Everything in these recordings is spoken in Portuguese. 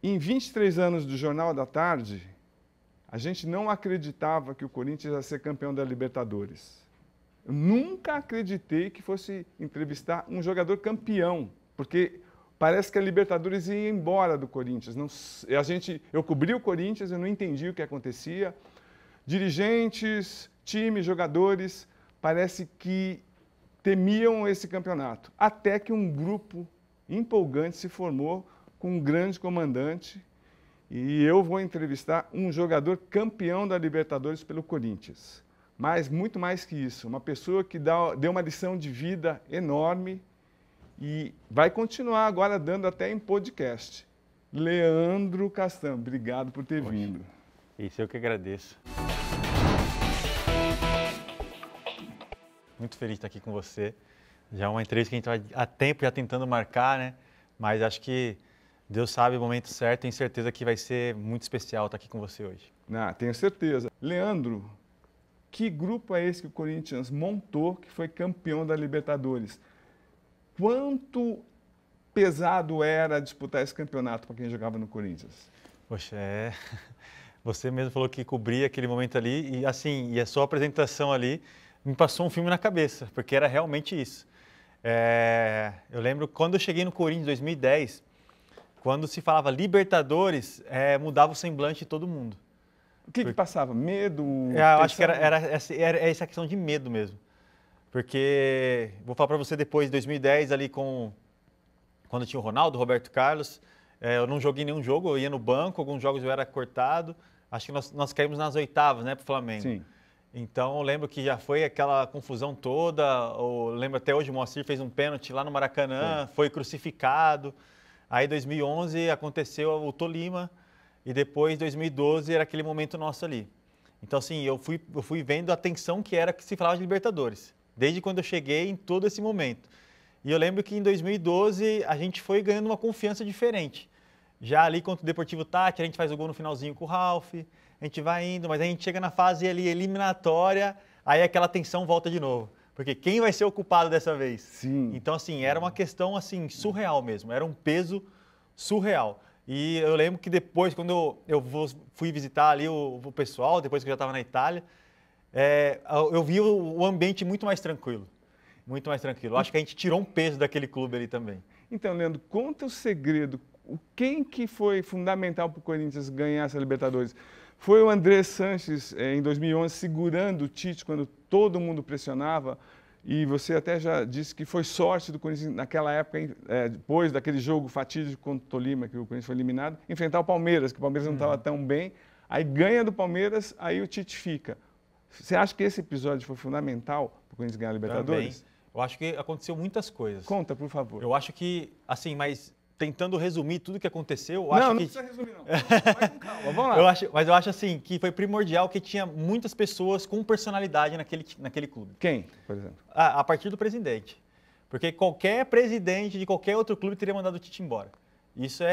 Em 23 anos do Jornal da Tarde, a gente não acreditava que o Corinthians ia ser campeão da Libertadores. Eu nunca acreditei que fosse entrevistar um jogador campeão, porque parece que a Libertadores ia embora do Corinthians. Não, eu cobri o Corinthians, eu não entendi o que acontecia. Dirigentes, time, jogadores, parece que temiam esse campeonato. Até que um grupo empolgante se formou com um grande comandante, e eu vou entrevistar um jogador campeão da Libertadores pelo Corinthians. Mas muito mais que isso, uma pessoa que deu uma lição de vida enorme e vai continuar agora dando até em podcast. Leandro Castan, obrigado por ter vindo. Isso eu que agradeço. Muito feliz de estar aqui com você. Já é uma entrevista que a gente vai há tempo já tentando marcar, né? Mas acho que Deus sabe o momento certo, tenho certeza que vai ser muito especial estar aqui com você hoje. Tenho certeza. Leandro, que grupo é esse que o Corinthians montou que foi campeão da Libertadores? Quanto pesado era disputar esse campeonato para quem jogava no Corinthians? Poxa, você mesmo falou que cobria aquele momento ali e assim, e a sua apresentação ali me passou um filme na cabeça, porque era realmente isso. Eu lembro quando eu cheguei no Corinthians em 2010, quando se falava Libertadores, mudava o semblante de todo mundo. O que passava? Medo? Eu acho que era essa questão de medo mesmo. Porque, vou falar para você depois, de 2010, ali quando tinha o Ronaldo, o Roberto Carlos, eu não joguei nenhum jogo, eu ia no banco, alguns jogos eu era cortado. Acho que nós caímos nas oitavas, né, para o Flamengo. Sim. Então, eu lembro que já foi aquela confusão toda. Eu lembro até hoje, o Moacir fez um pênalti lá no Maracanã, foi crucificado. Aí, em 2011, aconteceu o Tolima e depois, 2012, era aquele momento nosso ali. Então, assim, eu fui vendo a tensão que era que se falava de Libertadores, desde quando eu cheguei em todo esse momento. E eu lembro que em 2012, a gente foi ganhando uma confiança diferente. Já ali contra o Deportivo Táchira, a gente faz o gol no finalzinho com o Ralf, a gente vai indo, mas a gente chega na fase ali eliminatória, aí aquela tensão volta de novo. Porque quem vai ser o culpado dessa vez? Sim. Então, assim, era uma questão, assim, surreal mesmo. Era um peso surreal. E eu lembro que depois, quando eu fui visitar ali o pessoal, depois que eu já estava na Itália, eu vi o ambiente muito mais tranquilo. Muito mais tranquilo. Acho que a gente tirou um peso daquele clube ali também. Então, Leandro, conta o segredo. Quem que foi fundamental para o Corinthians ganhar essa Libertadores? Foi o André Sanches, em 2011, segurando o Tite quando todo mundo pressionava, e você até já disse que foi sorte do Corinthians naquela época, depois daquele jogo fatídico contra o Tolima, que o Corinthians foi eliminado, enfrentar o Palmeiras, que o Palmeiras não estava tão bem, aí ganha do Palmeiras, aí o Tite fica. Você acha que esse episódio foi fundamental para o Corinthians ganhar a Libertadores? Também. Eu acho que aconteceu muitas coisas. Conta, por favor. Eu acho que, assim, mas tentando resumir tudo o que aconteceu, não precisa resumir, não. Vai com calma, vamos lá. Mas eu acho, assim, que foi primordial que tinha muitas pessoas com personalidade naquele clube. Quem, por exemplo? A partir do presidente. Porque qualquer presidente de qualquer outro clube teria mandado o Tite embora. Isso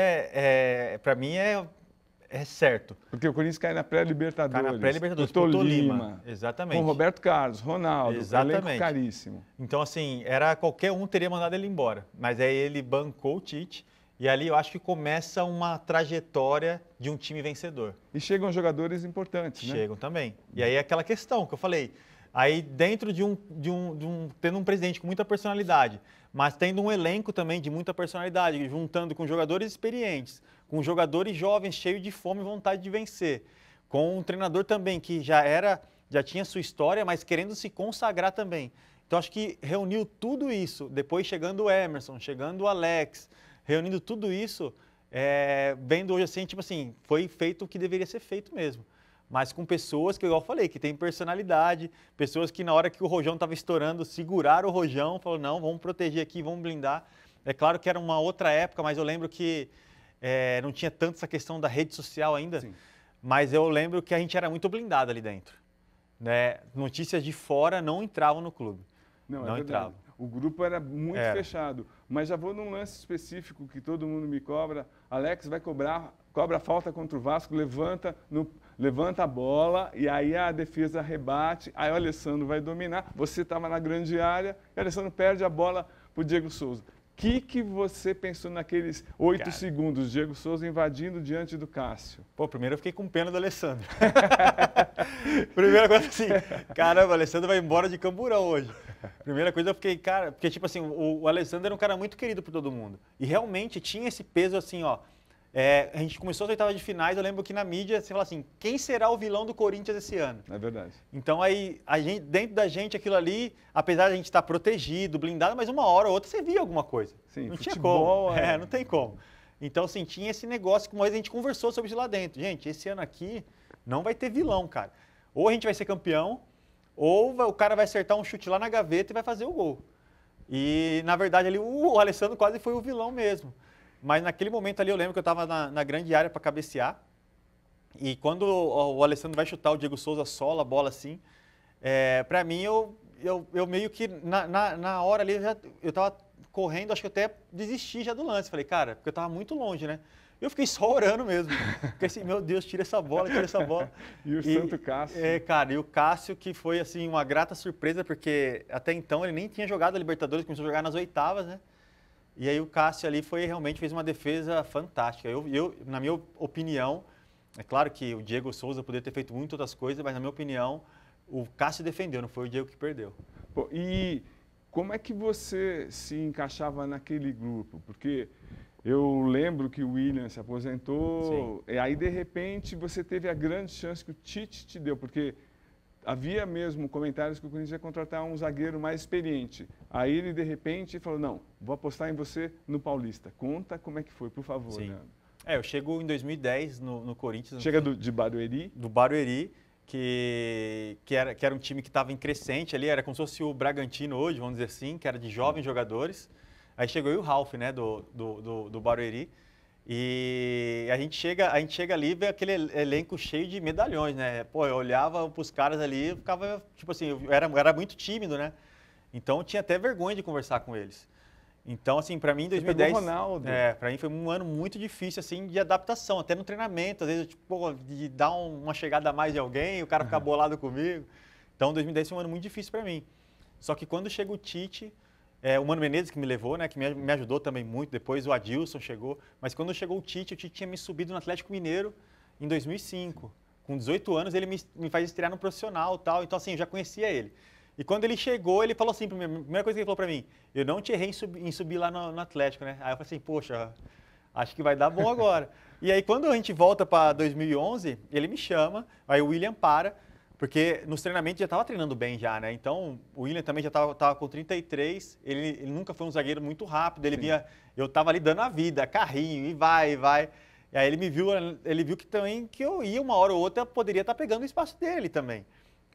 para mim, é certo. Porque o Corinthians cai na pré-Libertadores. Cai na pré-Libertadores, com Tolima. Exatamente. Com Roberto Carlos, Ronaldo, exatamente. Elenco caríssimo. Então, assim, qualquer um teria mandado ele embora. Mas aí ele bancou o Tite. E ali eu acho que começa uma trajetória de um time vencedor. E chegam jogadores importantes, né? Chegam também. E aí é aquela questão que eu falei. Aí dentro tendo um presidente com muita personalidade, mas tendo um elenco também de muita personalidade, juntando com jogadores experientes, com jogadores jovens cheios de fome e vontade de vencer, com um treinador também que já tinha sua história, mas querendo se consagrar também. Então acho que reuniu tudo isso, depois chegando o Emerson, chegando o Alex, reunindo tudo isso, vendo hoje assim, tipo assim, foi feito o que deveria ser feito mesmo. Mas com pessoas que, igual eu falei, que tem personalidade, pessoas que na hora que o Rojão estava estourando, seguraram o Rojão, falaram, não, vamos proteger aqui, vamos blindar. É claro que era uma outra época, mas eu lembro que não tinha tanto essa questão da rede social ainda, sim, mas eu lembro que a gente era muito blindado ali dentro. Né? Notícias de fora não entravam no clube. Não entravam. O grupo era muito fechado. Mas já vou num lance específico que todo mundo me cobra. Alex vai cobra a falta contra o Vasco, levanta a bola e aí a defesa rebate. Aí o Alessandro vai dominar. Você estava na grande área e o Alessandro perde a bola para o Diego Souza. que você pensou naqueles 8 segundos, Diego Souza invadindo diante do Cássio? Pô, primeiro eu fiquei com pena do Alessandro. Primeira coisa assim, caramba, o Alessandro vai embora de Camburão hoje. Primeira coisa eu fiquei, cara, porque tipo assim, o Alessandro era um cara muito querido por todo mundo. E realmente tinha esse peso assim, ó. A gente começou as oitavas de finais, eu lembro que na mídia você fala assim, quem será o vilão do Corinthians esse ano? É verdade. Então aí, dentro da gente, aquilo ali, apesar de a gente estar protegido, blindado, mas uma hora ou outra você via alguma coisa. Sim, não futebol, tinha como. Não tem como. Então, assim, tinha esse negócio que uma vez a gente conversou sobre isso lá dentro. Gente, esse ano aqui não vai ter vilão, cara. Ou a gente vai ser campeão, ou o cara vai acertar um chute lá na gaveta e vai fazer o gol. E, na verdade, ali o Alessandro quase foi o vilão mesmo. Mas naquele momento ali eu lembro que eu estava na grande área para cabecear. E quando o Alessandro vai chutar, o Diego Souza sola a bola assim, para mim eu meio que na hora ali eu estava correndo, acho que eu até desisti já do lance. Falei, cara, porque eu estava muito longe, né? Eu fiquei só orando mesmo. Fiquei assim, meu Deus, tira essa bola, tira essa bola. E o Santo Cássio. Cara, e o Cássio que foi assim uma grata surpresa, porque até então ele nem tinha jogado a Libertadores, começou a jogar nas oitavas, né? E aí o Cássio ali realmente fez uma defesa fantástica. Na minha opinião, é claro que o Diego Souza poderia ter feito muitas outras coisas, mas na minha opinião, o Cássio defendeu, não foi o Diego que perdeu. Pô, e como é que você se encaixava naquele grupo? Porque eu lembro que o William se aposentou, e aí de repente você teve a grande chance que o Tite te deu, porque havia mesmo comentários que o Corinthians ia contratar um zagueiro mais experiente. Aí ele, de repente, falou, não, vou apostar em você no Paulista. Conta como é que foi, por favor, Sim. Leandro. Eu chego em 2010 no Corinthians. Chega de Barueri? Do Barueri, que era um time que estava em crescente ali, era como se fosse o Bragantino hoje, vamos dizer assim, que era de jovens jogadores. Aí chegou eu e o Ralf, né, do Barueri. E a gente chega ali e vê aquele elenco cheio de medalhões, né? Pô, eu olhava pros caras ali e ficava, tipo assim, eu era muito tímido, né? Então eu tinha até vergonha de conversar com eles. Então, assim, para mim, em 2010... Você pegou o Ronaldo. Para mim foi um ano muito difícil, assim, de adaptação, até no treinamento. Às vezes, tipo, de dar uma chegada a mais de alguém, o cara ficar bolado comigo. Então, 2010 foi um ano muito difícil para mim. Só que quando chega o Tite... o Mano Menezes que me levou, né, que me ajudou também muito, depois o Adilson chegou, mas quando chegou o Tite tinha me subido no Atlético Mineiro em 2005. Com 18 anos ele me faz estrear no profissional e tal, então assim, eu já conhecia ele. E quando ele chegou, ele falou assim, a primeira coisa que ele falou pra mim, eu não te errei em subir lá no Atlético, né? Aí eu falei assim, poxa, acho que vai dar bom agora. E aí quando a gente volta para 2011, ele me chama, aí o William porque nos treinamentos já estava treinando bem já, né? Então, o William também já estava com 33, ele nunca foi um zagueiro muito rápido, eu estava ali dando a vida, carrinho, e vai. E aí ele viu que eu ia uma hora ou outra, poderia estar pegando o espaço dele também.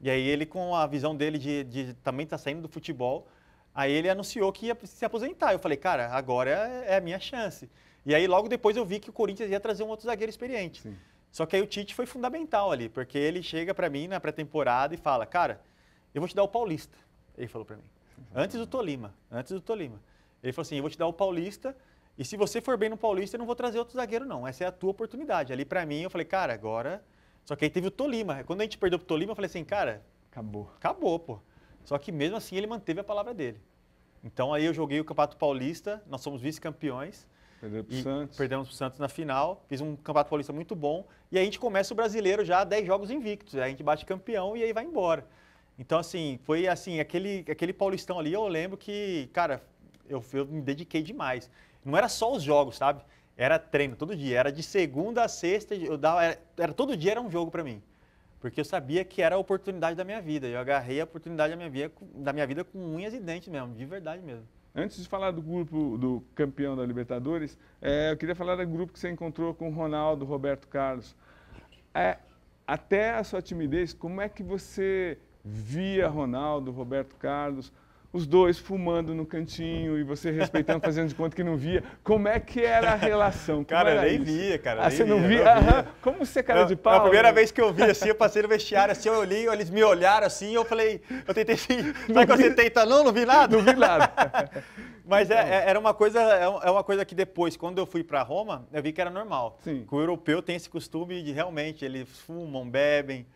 E aí ele, com a visão dele de também estar saindo do futebol, aí ele anunciou que ia se aposentar. Eu falei, cara, agora é a minha chance. E aí logo depois eu vi que o Corinthians ia trazer um outro zagueiro experiente. Sim. Só que aí o Tite foi fundamental ali, porque ele chega para mim na pré-temporada e fala, cara, eu vou te dar o Paulista. Ele falou para mim, antes do Tolima. Ele falou assim, eu vou te dar o Paulista e se você for bem no Paulista, eu não vou trazer outro zagueiro não, essa é a tua oportunidade. Ali para mim, eu falei, cara, agora... Só que aí teve o Tolima. Quando a gente perdeu pro Tolima, eu falei assim, cara... Acabou, pô. Só que mesmo assim ele manteve a palavra dele. Então aí eu joguei o Campeonato Paulista, nós somos vice-campeões. Perdemos pro Santos na final, fiz um Campeonato Paulista muito bom. E aí a gente começa o Brasileiro já 10 jogos invictos. Aí a gente bate campeão e aí vai embora. Então, assim, foi assim, aquele Paulistão ali, eu lembro que, cara, eu me dediquei demais. Não era só os jogos, sabe? Era treino todo dia. Era de segunda a sexta, todo dia era um jogo para mim. Porque eu sabia que era a oportunidade da minha vida. Eu agarrei a oportunidade da minha vida com unhas e dentes mesmo, de verdade mesmo. Antes de falar do grupo do campeão da Libertadores, eu queria falar do grupo que você encontrou com o Ronaldo, Roberto Carlos. Até a sua timidez, como é que você via Ronaldo, Roberto Carlos, os dois fumando no cantinho e você respeitando, fazendo de conta que não via? Como é que era a relação? Cara, eu nem via, cara. Você não via? Como você, cara de pau? A primeira vez que eu vi, assim, eu passei no vestiário, assim, eu olhei, eles me olharam, assim, eu falei, eu tentei assim, sabe quando você tenta, não vi nada? Não vi nada. Mas era uma coisa que depois, quando eu fui para Roma, eu vi que era normal. Sim. Que o europeu tem esse costume de realmente, eles fumam, bebem.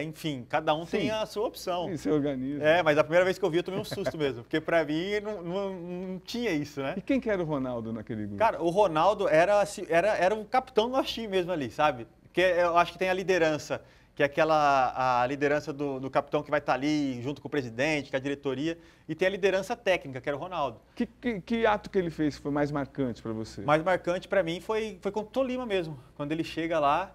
Enfim, cada um tem a sua opção. E seu organismo. Mas a primeira vez que eu vi eu tomei um susto mesmo, porque pra mim não tinha isso, né? E quem que era o Ronaldo naquele grupo? Cara, o Ronaldo era o capitão do nosso time mesmo ali, sabe? Porque eu acho que tem a liderança, que é a liderança do capitão que vai estar ali junto com o presidente, com a diretoria, e tem a liderança técnica, que era o Ronaldo. Que ato que ele fez foi mais marcante para você? Mais marcante para mim foi com o Tolima mesmo. Quando ele chega lá,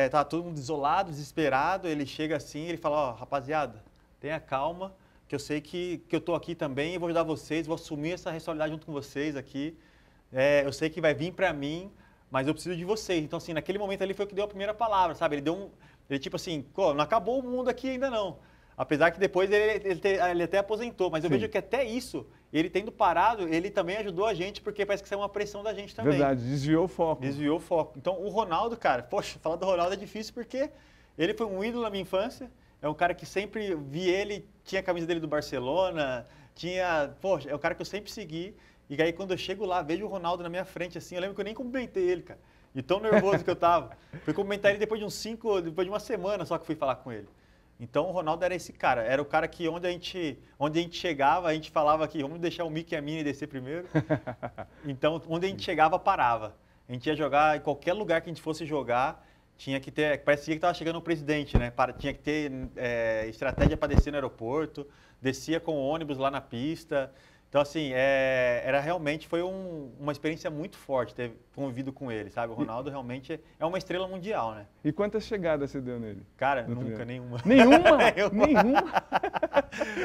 tá todo mundo isolado, desesperado, ele chega assim, ele fala, rapaziada, tenha calma, que eu sei que eu tô aqui também e vou ajudar vocês, vou assumir essa responsabilidade junto com vocês aqui. Eu sei que vai vir para mim, mas eu preciso de vocês. Então, assim, naquele momento ali foi o que deu a primeira palavra, sabe? Ele tipo assim, não acabou o mundo aqui ainda não. Apesar que depois ele até aposentou, mas eu vejo que até isso, ele tendo parado, ele também ajudou a gente, porque parece que isso é uma pressão da gente também. Verdade, desviou o foco. Desviou o foco. Então, o Ronaldo, cara, poxa, falar do Ronaldo é difícil porque ele foi um ídolo na minha infância, é um cara que sempre vi ele, tinha a camisa dele do Barcelona, é um cara que eu sempre segui, e aí quando eu chego lá, vejo o Ronaldo na minha frente, assim, eu lembro que eu nem cumprimentei ele, cara, e tão nervoso que eu tava. Fui cumprimentar ele depois de uma semana só que fui falar com ele. Então o Ronaldo era esse cara, era o cara que onde a gente chegava, a gente falava que vamos deixar o Mickey e a Minnie descer primeiro. Então onde a gente chegava, parava. A gente ia jogar em qualquer lugar que a gente fosse jogar, tinha que ter, parecia que estava chegando o presidente, né? Tinha que ter estratégia para descer no aeroporto, descia com o ônibus lá na pista. Então, assim, foi uma experiência muito forte ter convivido com ele, sabe? O Ronaldo realmente é uma estrela mundial, né? E quantas chegadas você deu nele? Cara, nunca, nenhuma. Nenhuma? Nenhuma?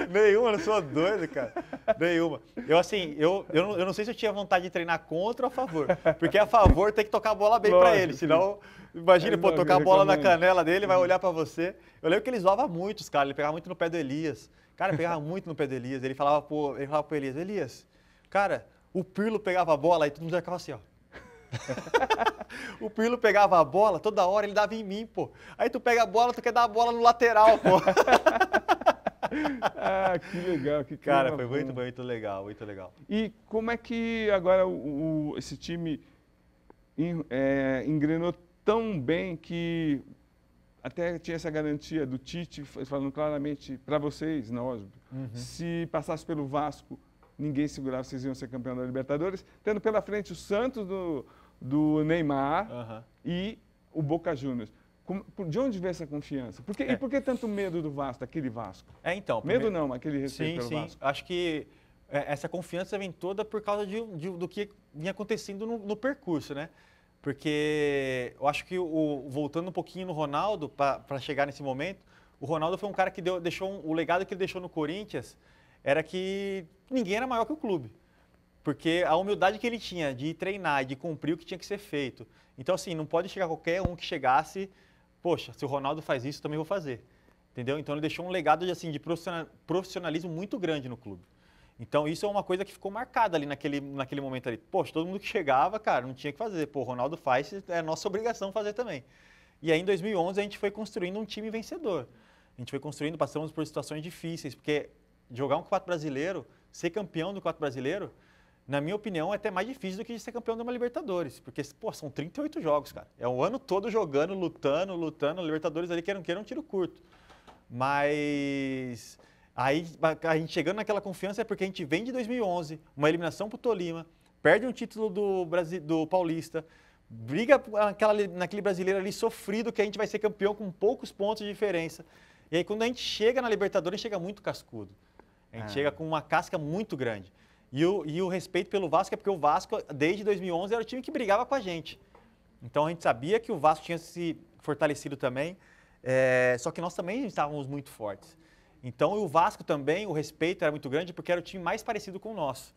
Nenhuma, eu não sou doido, cara. Nenhuma. Eu não sei se eu tinha vontade de treinar contra ou a favor. Porque a favor tem que tocar a bola bem pra ele, senão... Imagina, tocar a bola na canela dele, vai olhar pra você. Eu lembro que ele zoava muito os caras, ele pegava muito no pé do Elias. Cara, pegava muito no pé do Elias. Ele falava pro Elias, cara, o Pirlo pegava a bola e todo mundo ficava assim, ó. O Pirlo pegava a bola, toda hora ele dava em mim, pô. Aí tu pega a bola, tu quer dar a bola no lateral, pô. Ah, que legal. Cara, foi muito legal, muito legal. E como é que agora esse time engrenou tão bem que até tinha essa garantia do Tite, falando claramente para vocês, nós, se passasse pelo Vasco, ninguém segurava, vocês iam ser campeão da Libertadores, tendo pela frente o Santos do Neymar e o Boca Juniors. De onde veio essa confiança? E por que tanto medo do Vasco, daquele Vasco? Medo não, aquele respeito pelo Vasco. Acho que essa confiança vem toda por causa do que vinha acontecendo no percurso, né? Porque eu acho que, voltando um pouquinho no Ronaldo, para chegar nesse momento, o Ronaldo foi um cara que o legado que ele deixou no Corinthians era que ninguém era maior que o clube. Porque a humildade que ele tinha de treinar, de cumprir o que tinha que ser feito. Então, assim, não pode chegar qualquer um que chegasse, poxa, se o Ronaldo faz isso, também vou fazer. Entendeu? Então, ele deixou um legado de profissionalismo muito grande no clube. Então, isso é uma coisa que ficou marcada ali naquele momento ali. Poxa, todo mundo que chegava, cara, não tinha que fazer. Pô, o Ronaldo faz, é nossa obrigação fazer também. E aí, em 2011, a gente foi construindo um time vencedor. A gente foi construindo, passamos por situações difíceis, porque jogar um campeonato brasileiro, ser campeão do campeonato brasileiro, na minha opinião, é até mais difícil do que ser campeão de uma Libertadores. Porque, pô, são 38 jogos, cara. É o ano todo jogando, lutando. Libertadores ali, queira um tiro curto. Mas... Aí, a gente chegando naquela confiança é porque a gente vem de 2011, uma eliminação para o Tolima, perde um título do Paulista, briga naquele brasileiro ali sofrido que a gente vai ser campeão com poucos pontos de diferença. E aí, quando a gente chega na Libertadores, a gente chega muito cascudo. A gente chega com uma casca muito grande. E o respeito pelo Vasco é porque o Vasco, desde 2011, era o time que brigava com a gente. Então, a gente sabia que o Vasco tinha se fortalecido também, só que nós também estávamos muito fortes. Então, o Vasco também, o respeito era muito grande porque era o time mais parecido com o nosso.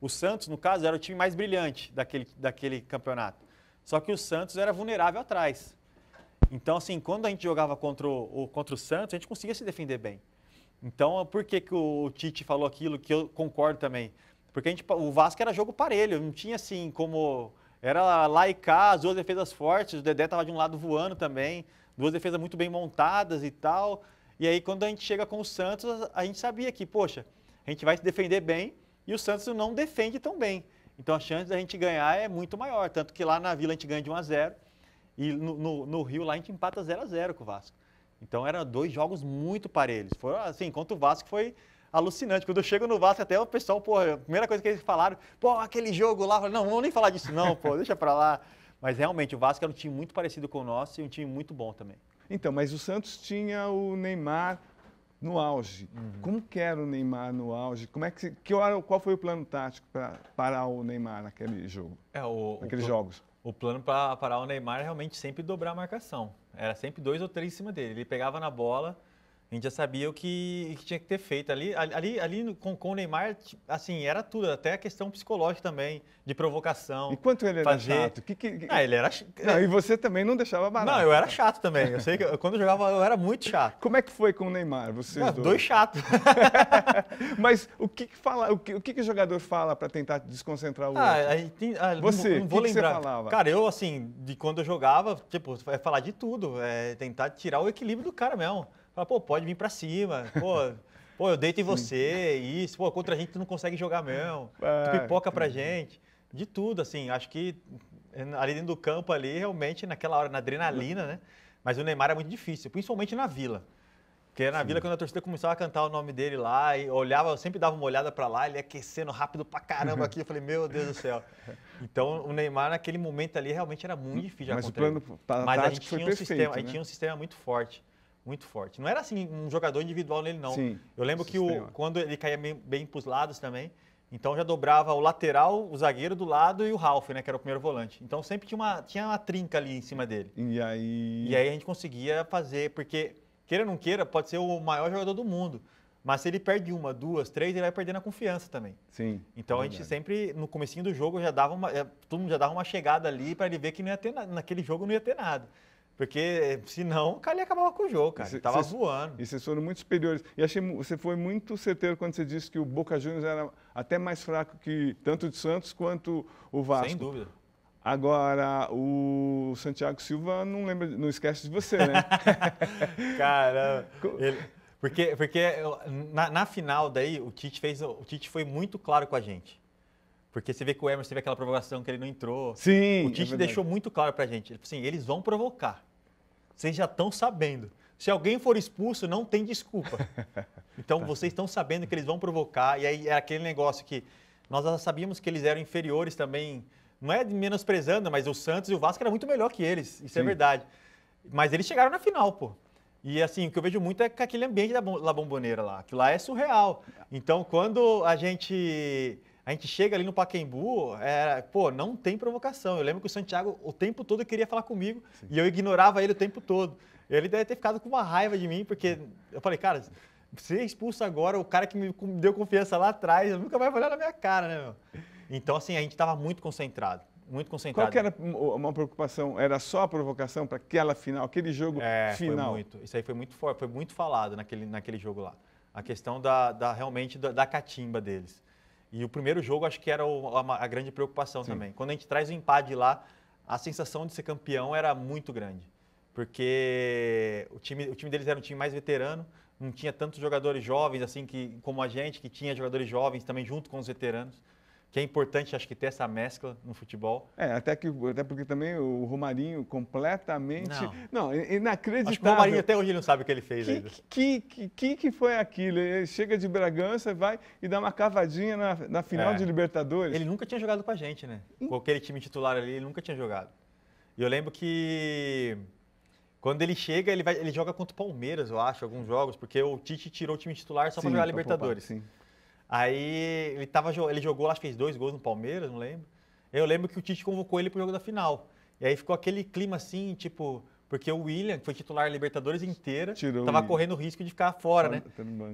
O Santos, no caso, era o time mais brilhante daquele campeonato. Só que o Santos era vulnerável atrás. Então, assim, quando a gente jogava contra o Santos, a gente conseguia se defender bem. Então, por que o Tite falou aquilo que eu concordo também? Porque o Vasco era jogo parelho, não tinha assim como... Era lá e cá, as duas defesas fortes, o Dedé estava de um lado voando também, duas defesas muito bem montadas e tal... E aí, quando a gente chega com o Santos, a gente sabia que, poxa, a gente vai se defender bem e o Santos não defende tão bem. Então, a chance da gente ganhar é muito maior. Tanto que lá na Vila a gente ganha de 1-0 e no Rio lá a gente empata 0-0 com o Vasco. Então, eram 2 jogos muito parelhos. Foi assim, contra o Vasco foi alucinante. Quando eu chego no Vasco, até o pessoal, pô, a primeira coisa que eles falaram, pô, aquele jogo lá, eu falei, não, vamos nem falar disso não, pô, deixa pra lá. Mas realmente, o Vasco era um time muito parecido com o nosso e um time muito bom também. Então, mas o Santos tinha o Neymar no auge. Como que era o Neymar no auge? Como é qual foi o plano tático para parar o Neymar naquele jogo? Naqueles jogos? O plano para parar o Neymar é realmente sempre dobrar a marcação. Era sempre 2 ou 3 em cima dele. Ele pegava na bola, a gente já sabia o que tinha que ter feito. Ali com o Neymar, assim, era tudo, até a questão psicológica também, de provocação. E quanto ele era chato? Ele era... Não, e você também não deixava barato. Não, eu era chato também. Eu sei que quando eu jogava, eu era muito chato. Como é que foi com o Neymar, vocês dois? 2 chatos. Mas o que o jogador fala para tentar desconcentrar o outro? Você, não vou lembrar. Você falava? Cara, eu, assim, de quando eu jogava, tipo, é falar de tudo. É tentar tirar o equilíbrio do cara mesmo. Fala, pô, pode vir pra cima, pô, eu deito em você, isso, pô, contra a gente tu não consegue jogar mesmo, tu pipoca pra gente, de tudo, assim, acho que ali dentro do campo ali, realmente, naquela hora, na adrenalina, né, mas o Neymar é muito difícil, principalmente na Vila, porque na Vila, quando a torcida começava a cantar o nome dele lá, e olhava, eu sempre dava uma olhada pra lá, ele ia aquecendo rápido pra caramba aqui, eu falei, meu Deus do céu. Então, o Neymar, naquele momento ali, realmente era muito difícil de acontecer. Mas o plano tático foi perfeito, a gente tinha um sistema muito forte. Muito forte. Não era assim um jogador individual nele, não. Sim, eu lembro que quando ele caía bem para os lados também, então já dobrava o lateral, o zagueiro do lado e o Ralf, né, que era o primeiro volante. Então sempre tinha uma trinca ali em cima dele. E aí a gente conseguia fazer, porque, queira ou não queira, pode ser o maior jogador do mundo. Mas se ele perde 1, 2, 3, ele vai perdendo a confiança também. Sim. Então a gente sempre, no comecinho do jogo, todo mundo já dava uma chegada ali para ele ver que não ia ter naquele jogo não ia ter nada. Porque, senão, o cara acabava com o jogo, cara. Ele tava voando. E vocês foram muito superiores. E achei você foi muito certeiro quando você disse que o Boca Juniors era até mais fraco que tanto o Santos quanto o Vasco. Sem dúvida. Agora, o Santiago Silva não esquece de você, né? Caramba. Porque na final daí, o Tite foi muito claro com a gente. Porque você vê que o Emerson teve aquela provocação que ele não entrou. Sim, o Tite deixou muito claro pra gente. Ele falou assim, eles vão provocar. Vocês já estão sabendo. Se alguém for expulso, não tem desculpa. Então, vocês estão sabendo que eles vão provocar. E aí, é aquele negócio que nós já sabíamos que eles eram inferiores também. Não é menosprezando, mas o Santos e o Vasco eram muito melhor que eles. Isso é verdade. Mas eles chegaram na final, pô. E assim, o que eu vejo muito é que aquele ambiente da La Bombonera lá. Aquilo lá é surreal. Então, quando a gente chega ali no Pacaembu, não tem provocação. Eu lembro que o Santiago o tempo todo queria falar comigo e eu ignorava ele o tempo todo. Ele deve ter ficado com uma raiva de mim, porque eu falei, cara, você é expulso agora, o cara que me deu confiança lá atrás, nunca vai olhar na minha cara, né, meu? Então, assim, a gente estava muito concentrado. Muito concentrado. Qual que era uma preocupação? Era só a provocação para aquela final, aquele jogo final? Isso aí foi muito forte, foi muito falado naquele jogo lá. A questão realmente da catimba deles. E o primeiro jogo acho que era a grande preocupação também. Quando a gente traz o empate de lá, a sensação de ser campeão era muito grande. Porque o time deles era um time mais veterano, não tinha tantos jogadores jovens assim como a gente, que tinha jogadores jovens também junto com os veteranos. Que é importante, acho que, ter essa mescla no futebol. Até porque também o Romarinho completamente... Não, inacreditável. Acho que o Romarinho até hoje não sabe o que ele fez ainda. Que foi aquilo? Ele chega de Bragança, vai e dá uma cavadinha na final de Libertadores. Ele nunca tinha jogado com a gente, né? Com aquele time titular ali, ele nunca tinha jogado. E eu lembro que quando ele chega, ele joga contra o Palmeiras, eu acho, alguns jogos, porque o Tite tirou o time titular só para jogar Libertadores. Sim. Aí ele jogou, acho que fez 2 gols no Palmeiras, não lembro. Eu lembro que o Tite convocou ele pro jogo da final. E aí ficou aquele clima assim, tipo, porque o William, que foi titular Libertadores inteira, tava correndo o risco de ficar fora, né?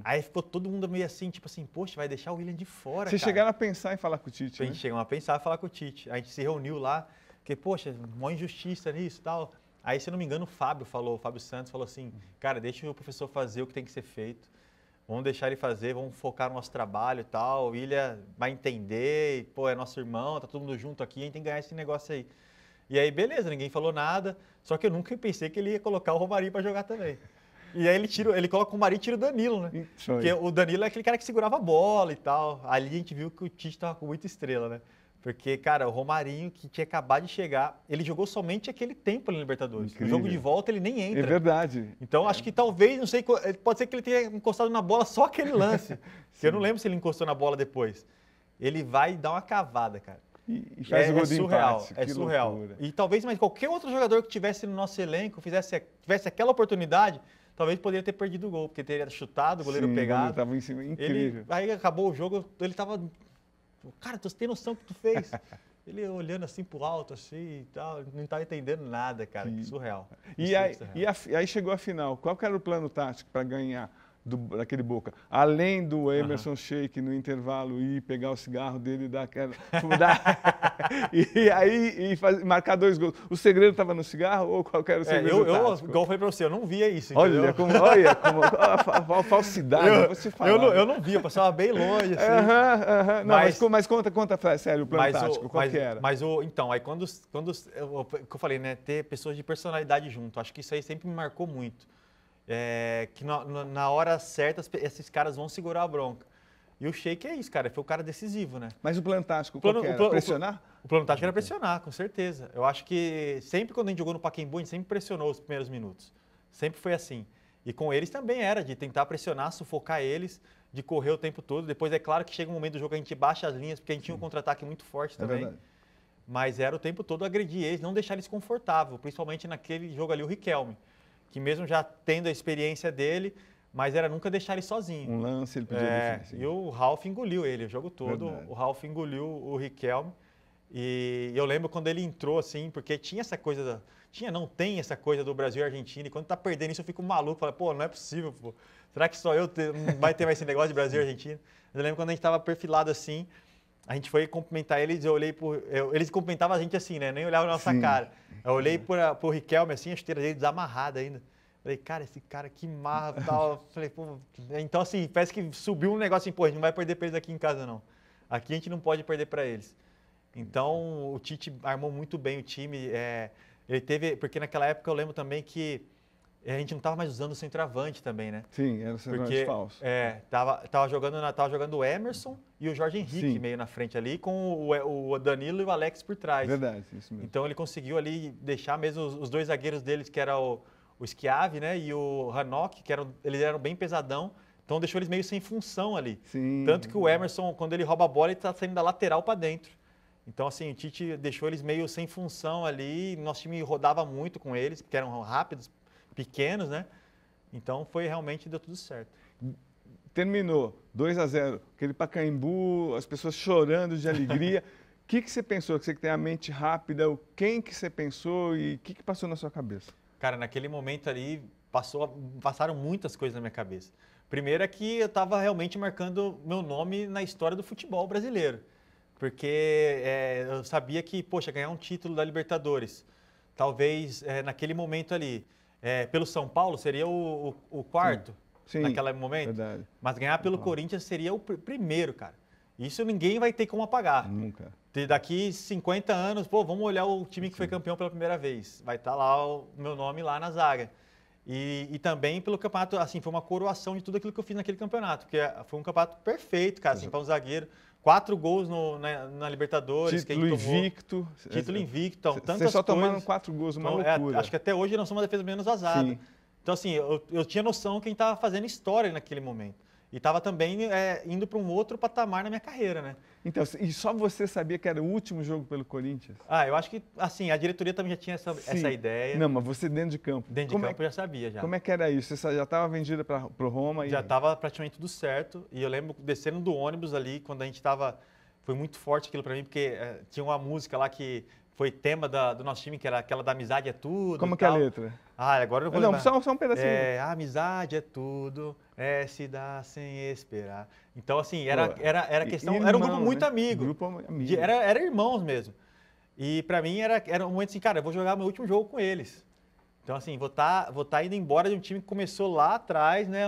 Aí ficou todo mundo meio assim, tipo assim, poxa, vai deixar o William de fora, Vocês chegaram a pensar em falar com o Tite, A gente chegou a pensar em falar com o Tite. A gente se reuniu lá, porque, poxa, maior injustiça nisso e tal. Aí, se eu não me engano, o Fábio Santos falou assim, cara, deixa o professor fazer o que tem que ser feito. Vamos deixar ele fazer, vamos focar no nosso trabalho e tal. O William vai entender, pô, é nosso irmão, tá todo mundo junto aqui, a gente tem que ganhar esse negócio aí. E aí, beleza, ninguém falou nada, só que eu nunca pensei que ele ia colocar o Romarinho para jogar também. E aí ele coloca o Romarinho e tira o Danilo, né? Porque o Danilo é aquele cara que segurava a bola e tal. Ali a gente viu que o Tite tava com muita estrela, né? Porque, cara, o Romarinho, que tinha acabado de chegar, ele jogou somente aquele tempo na Libertadores. Incrível. No jogo de volta ele nem entra. É verdade. Então, acho que talvez, não sei, pode ser que ele tenha encostado na bola só aquele lance. Que eu não lembro se ele encostou na bola depois. Ele vai dar uma cavada, cara. E faz o gol de surreal, empate. é Que surreal. loucura. E talvez mais qualquer outro jogador que tivesse no nosso elenco, tivesse aquela oportunidade, talvez poderia ter perdido o gol, porque teria chutado, o goleiro Sim, pegado. ele estava em cima, incrível. Aí acabou o jogo, ele tava... Cara, tu tem noção que tu fez? Ele olhando assim pro alto, assim e tal, não estava entendendo nada, cara. Que surreal. E aí chegou a final. Qual que era o plano tático para ganhar daquele Boca? Além do Emerson Sheik no intervalo ir pegar o cigarro dele e dar aquela... marcar 2 gols. O segredo estava no cigarro ou qual era o segredo tático? Igual eu falei para você, eu não via isso, entendeu? Olha como a falsidade, você fala. Eu não via, eu passava bem longe, assim. Não, mas conta sério o plano tático, qual que era? Então, aí quando eu falei, né, ter pessoas de personalidade junto, acho que isso aí sempre me marcou muito. Que na hora certa esses caras vão segurar a bronca. E o Sheik é isso, cara, foi o cara decisivo, né? Mas o plano tático, qual que era? Pressionar? O plano tático era pressionar, com certeza. Eu acho que sempre quando a gente jogou no Pacaembu, a gente sempre pressionou os primeiros minutos. Sempre foi assim. E com eles também era, de tentar pressionar, sufocar eles, de correr o tempo todo. Depois é claro que chega um momento do jogo que a gente baixa as linhas, porque a gente tinha um contra-ataque muito forte também. Verdade. Mas era o tempo todo agredir eles, não deixar eles confortáveis, principalmente naquele jogo ali, o Riquelme, que mesmo já tendo a experiência dele, mas era nunca deixar ele sozinho. Um lance ele podia definir. E o Ralf engoliu ele o jogo todo. Verdade. O Ralf engoliu o Riquelme. E eu lembro quando ele entrou, assim, porque tinha essa coisa... Tem essa coisa do Brasil e Argentina. E quando tá perdendo isso, eu fico maluco. Falo, pô, não é possível, pô. Será que só eu não vai ter mais esse negócio de Brasil e Argentina? Eu lembro quando a gente tava perfilado assim, a gente foi cumprimentar eles, eles cumprimentavam a gente assim, né? Nem olhavam na nossa cara. Eu olhei pro Riquelme assim, a chuteira dele desamarrada ainda. Falei, cara, esse cara que marra e tal. Falei, pô, então assim, parece que subiu um negócio assim, pô, a gente não vai perder pra eles aqui em casa, não. Aqui a gente não pode perder para eles. Então, o Tite armou muito bem o time. Ele teve, porque naquela época eu lembro também que a gente não estava mais usando o centroavante também, né? Sim, era o centroavante falso. Tava jogando o Emerson e o Jorge Henrique meio na frente ali, com o Danilo e o Alex por trás. Verdade, isso mesmo. Então ele conseguiu ali deixar mesmo os 2 zagueiros deles, que era o Schiavi, né, e o Hanok, eles eram bem pesadão, então deixou eles meio sem função ali. Sim. Tanto que o Emerson, quando ele rouba a bola, ele está saindo da lateral para dentro. Então, assim, o Tite deixou eles meio sem função ali, nosso time rodava muito com eles, porque eram rápidos, pequenos, né? Então, deu tudo certo. Terminou 2-0, aquele Pacaembu, as pessoas chorando de alegria. O que você pensou? Que você que tem a mente rápida, quem que você pensou e o que passou na sua cabeça? Cara, naquele momento ali, passaram muitas coisas na minha cabeça. Primeiro é que eu estava realmente marcando meu nome na história do futebol brasileiro. Porque eu sabia que, poxa, ganhar um título da Libertadores, talvez naquele momento ali, pelo São Paulo seria o quarto, Sim, naquele momento. Verdade. Mas ganhar pelo Corinthians seria o primeiro, cara. Isso ninguém vai ter como apagar. Nunca. Daqui 50 anos, pô, vamos olhar o time que foi campeão pela primeira vez. Vai estar lá o meu nome lá na zaga. E também pelo campeonato, assim, foi uma coroação de tudo aquilo que eu fiz naquele campeonato. Porque foi um campeonato perfeito, cara, assim, para um zagueiro. 4 gols na Libertadores. Título que a gente tomou. invicto. Título invicto. Então, tantas Vocês só tomaram coisas. 4 gols, uma loucura. Acho que até hoje nós somos a defesa menos vazada. Sim. Então, assim, eu tinha noção que a gente estava fazendo história naquele momento. E estava também indo para um outro patamar na minha carreira, né? Então, e só você sabia que era o último jogo pelo Corinthians? Eu acho que, assim, a diretoria também já tinha essa ideia. Não, mas você dentro de campo. Dentro de campo eu já sabia, já. Como é que era isso? Você já estava vendida para o Roma? Já estava praticamente tudo certo. E eu lembro descendo do ônibus ali, quando a gente estava... Foi muito forte aquilo para mim, porque tinha uma música lá que foi tema do nosso time, que era aquela da Amizade é Tudo. Como que é a letra? Agora eu vou lembrar. Não, só um pedacinho. Amizade é tudo, se dá sem esperar. Então, assim, era questão... Era um grupo muito amigo. Grupo amigo. Era irmãos mesmo. E para mim era um momento assim, cara, eu vou jogar meu último jogo com eles. Então, assim, vou tá indo embora de um time que começou lá atrás, né?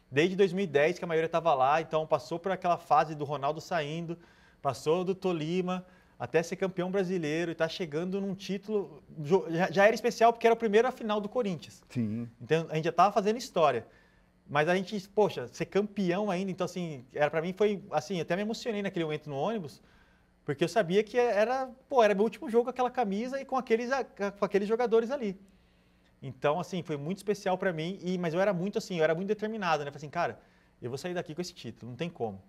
Desde 2010 que a maioria estava lá, então passou por aquela fase do Ronaldo saindo, passou do Tolima, até ser campeão brasileiro e está chegando num título... Já era especial porque era a primeira final do Corinthians. Sim. Então, a gente já estava fazendo história. Mas a gente, poxa, ser campeão ainda, então assim, para mim foi, assim, até me emocionei naquele momento no ônibus, Porque eu sabia que era meu último jogo com aquela camisa e com aqueles jogadores ali. Então, assim, foi muito especial para mim, mas eu era muito determinado, né? Falei assim, cara, eu vou sair daqui com esse título, não tem como.